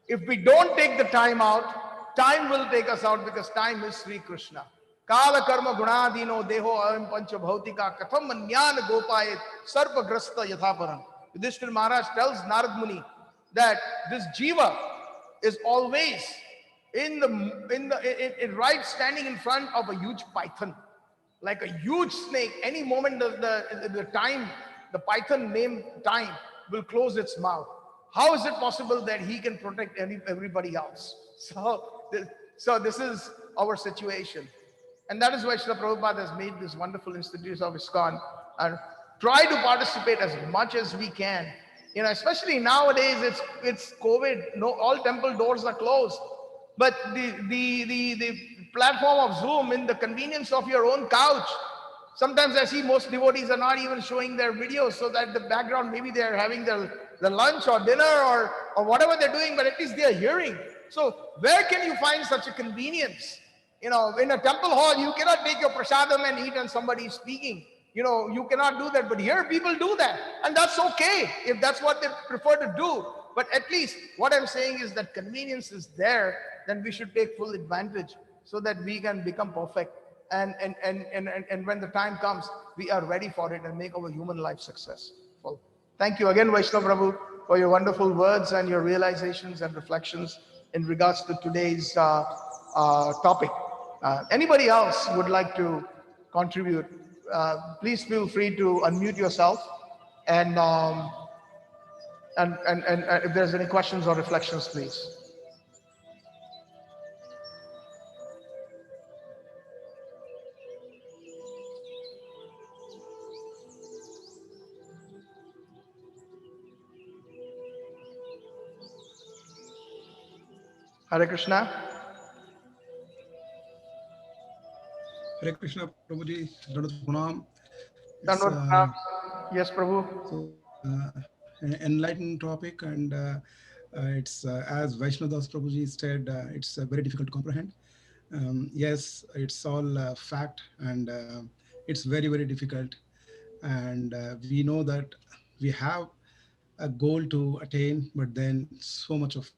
If we don't take the time out, time will take us out, because time is Sri Krishna. Kala karma gunadino deho ayam pancha bhautika katham manyan gopayet sarpa grasta yathaparam. Yudhishthira Maharaj tells Narad Muni that this jiva is always right standing in front of a huge python, like a huge snake. Any moment the python named time will close its mouth. How is it possible that he can protect everybody else? So this is our situation. And that is why Srila Prabhupada has made this wonderful institute of ISKCON, and try to participate as much as we can. Especially nowadays, it's COVID. No, all temple doors are closed. But the platform of Zoom, in the convenience of your own couch. Sometimes I see most devotees are not even showing their videos, so that the background, maybe they're having their lunch or dinner or whatever they're doing, but at least they're hearing. So where can you find such a convenience? In a temple hall, you cannot take your prasadam and eat and somebody is speaking. You cannot do that, but here people do that. And that's okay if that's what they prefer to do. But at least what I'm saying is that convenience is there, then we should take full advantage so that we can become perfect. And when the time comes, we are ready for it and make our human life successful. Thank you again, Vaishnava Prabhu, for your wonderful words and your realizations and reflections in regards to today's topic. Anybody else would like to contribute? Please feel free to unmute yourself, and if there's any questions or reflections, please. Hare Krishna. Hare Krishna, Prabhuji. Dandavat Pranam. Yes, Prabhu. So, an enlightening topic, and it's as Vaishnadas Prabhuji said, it's very difficult to comprehend. Yes, it's all fact, and it's very, very difficult. And we know that we have a goal to attain, but then so much of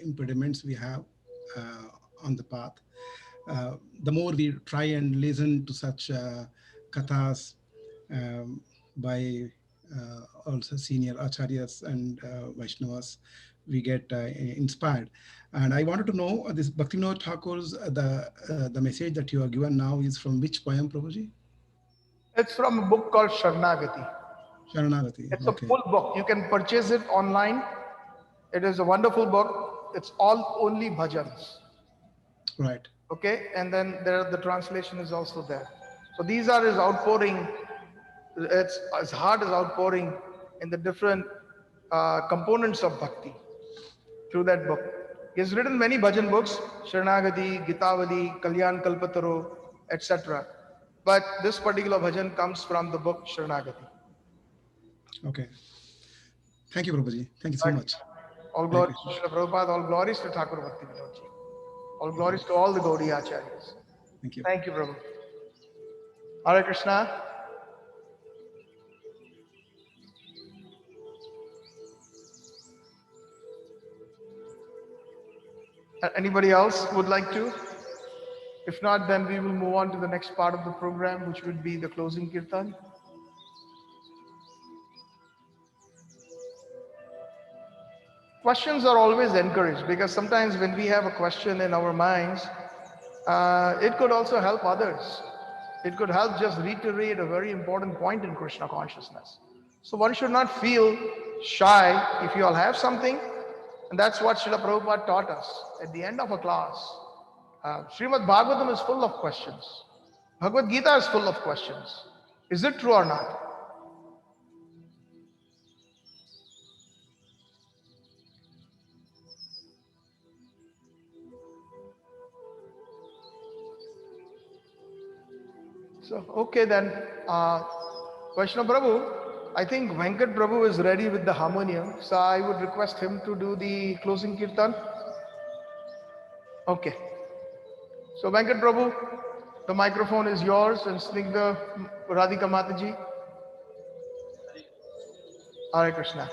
impediments we have on the path. The more we try and listen to such kathas um, by also senior acharyas and Vaishnavas, we get inspired. And I wanted to know this Bhaktivinoda Thakur's the message that you are given now is from which poem, Prabhuji? It's from a book called Sharanagati. Sharanagati. It's a Okay. full book. You can purchase it online. It is a wonderful book. It's all only bhajans. Right. Okay, and then the translation is also there. So these are his outpouring. It's his heart is outpouring in the different components of bhakti through that book. He has written many bhajan books, Sharanagati, Gitavali, Kalyan Kalpataro, etc. But this particular bhajan comes from the book Sharanagati. Okay. Thank you, Prabhuji. Thank you so Right. much. All Hare glories Krishna. to Srila Prabhupada, all glories to Thakur Bhaktivinoda Ji. All glories to all the Gaudiya Acharyas. Thank you. Thank you, Prabhu. Hare Krishna. Anybody else would like to? If not, then we will move on to the next part of the program, which would be the closing kirtan. Questions are always encouraged, because sometimes when we have a question in our minds, it could also help others. It could help just reiterate a very important point in Krishna consciousness. So one should not feel shy if you all have something. And that's what Srila Prabhupada taught us at the end of a class. Srimad Bhagavatam is full of questions. Bhagavad Gita is full of questions. Is it true or not? So, okay then, Vaishnava Prabhu, I think Venkat Prabhu is ready with the harmonium. So I would request him to do the closing kirtan. Okay. So Venkat Prabhu, the microphone is yours, and Snigdha Radhika Mataji. Hare Krishna.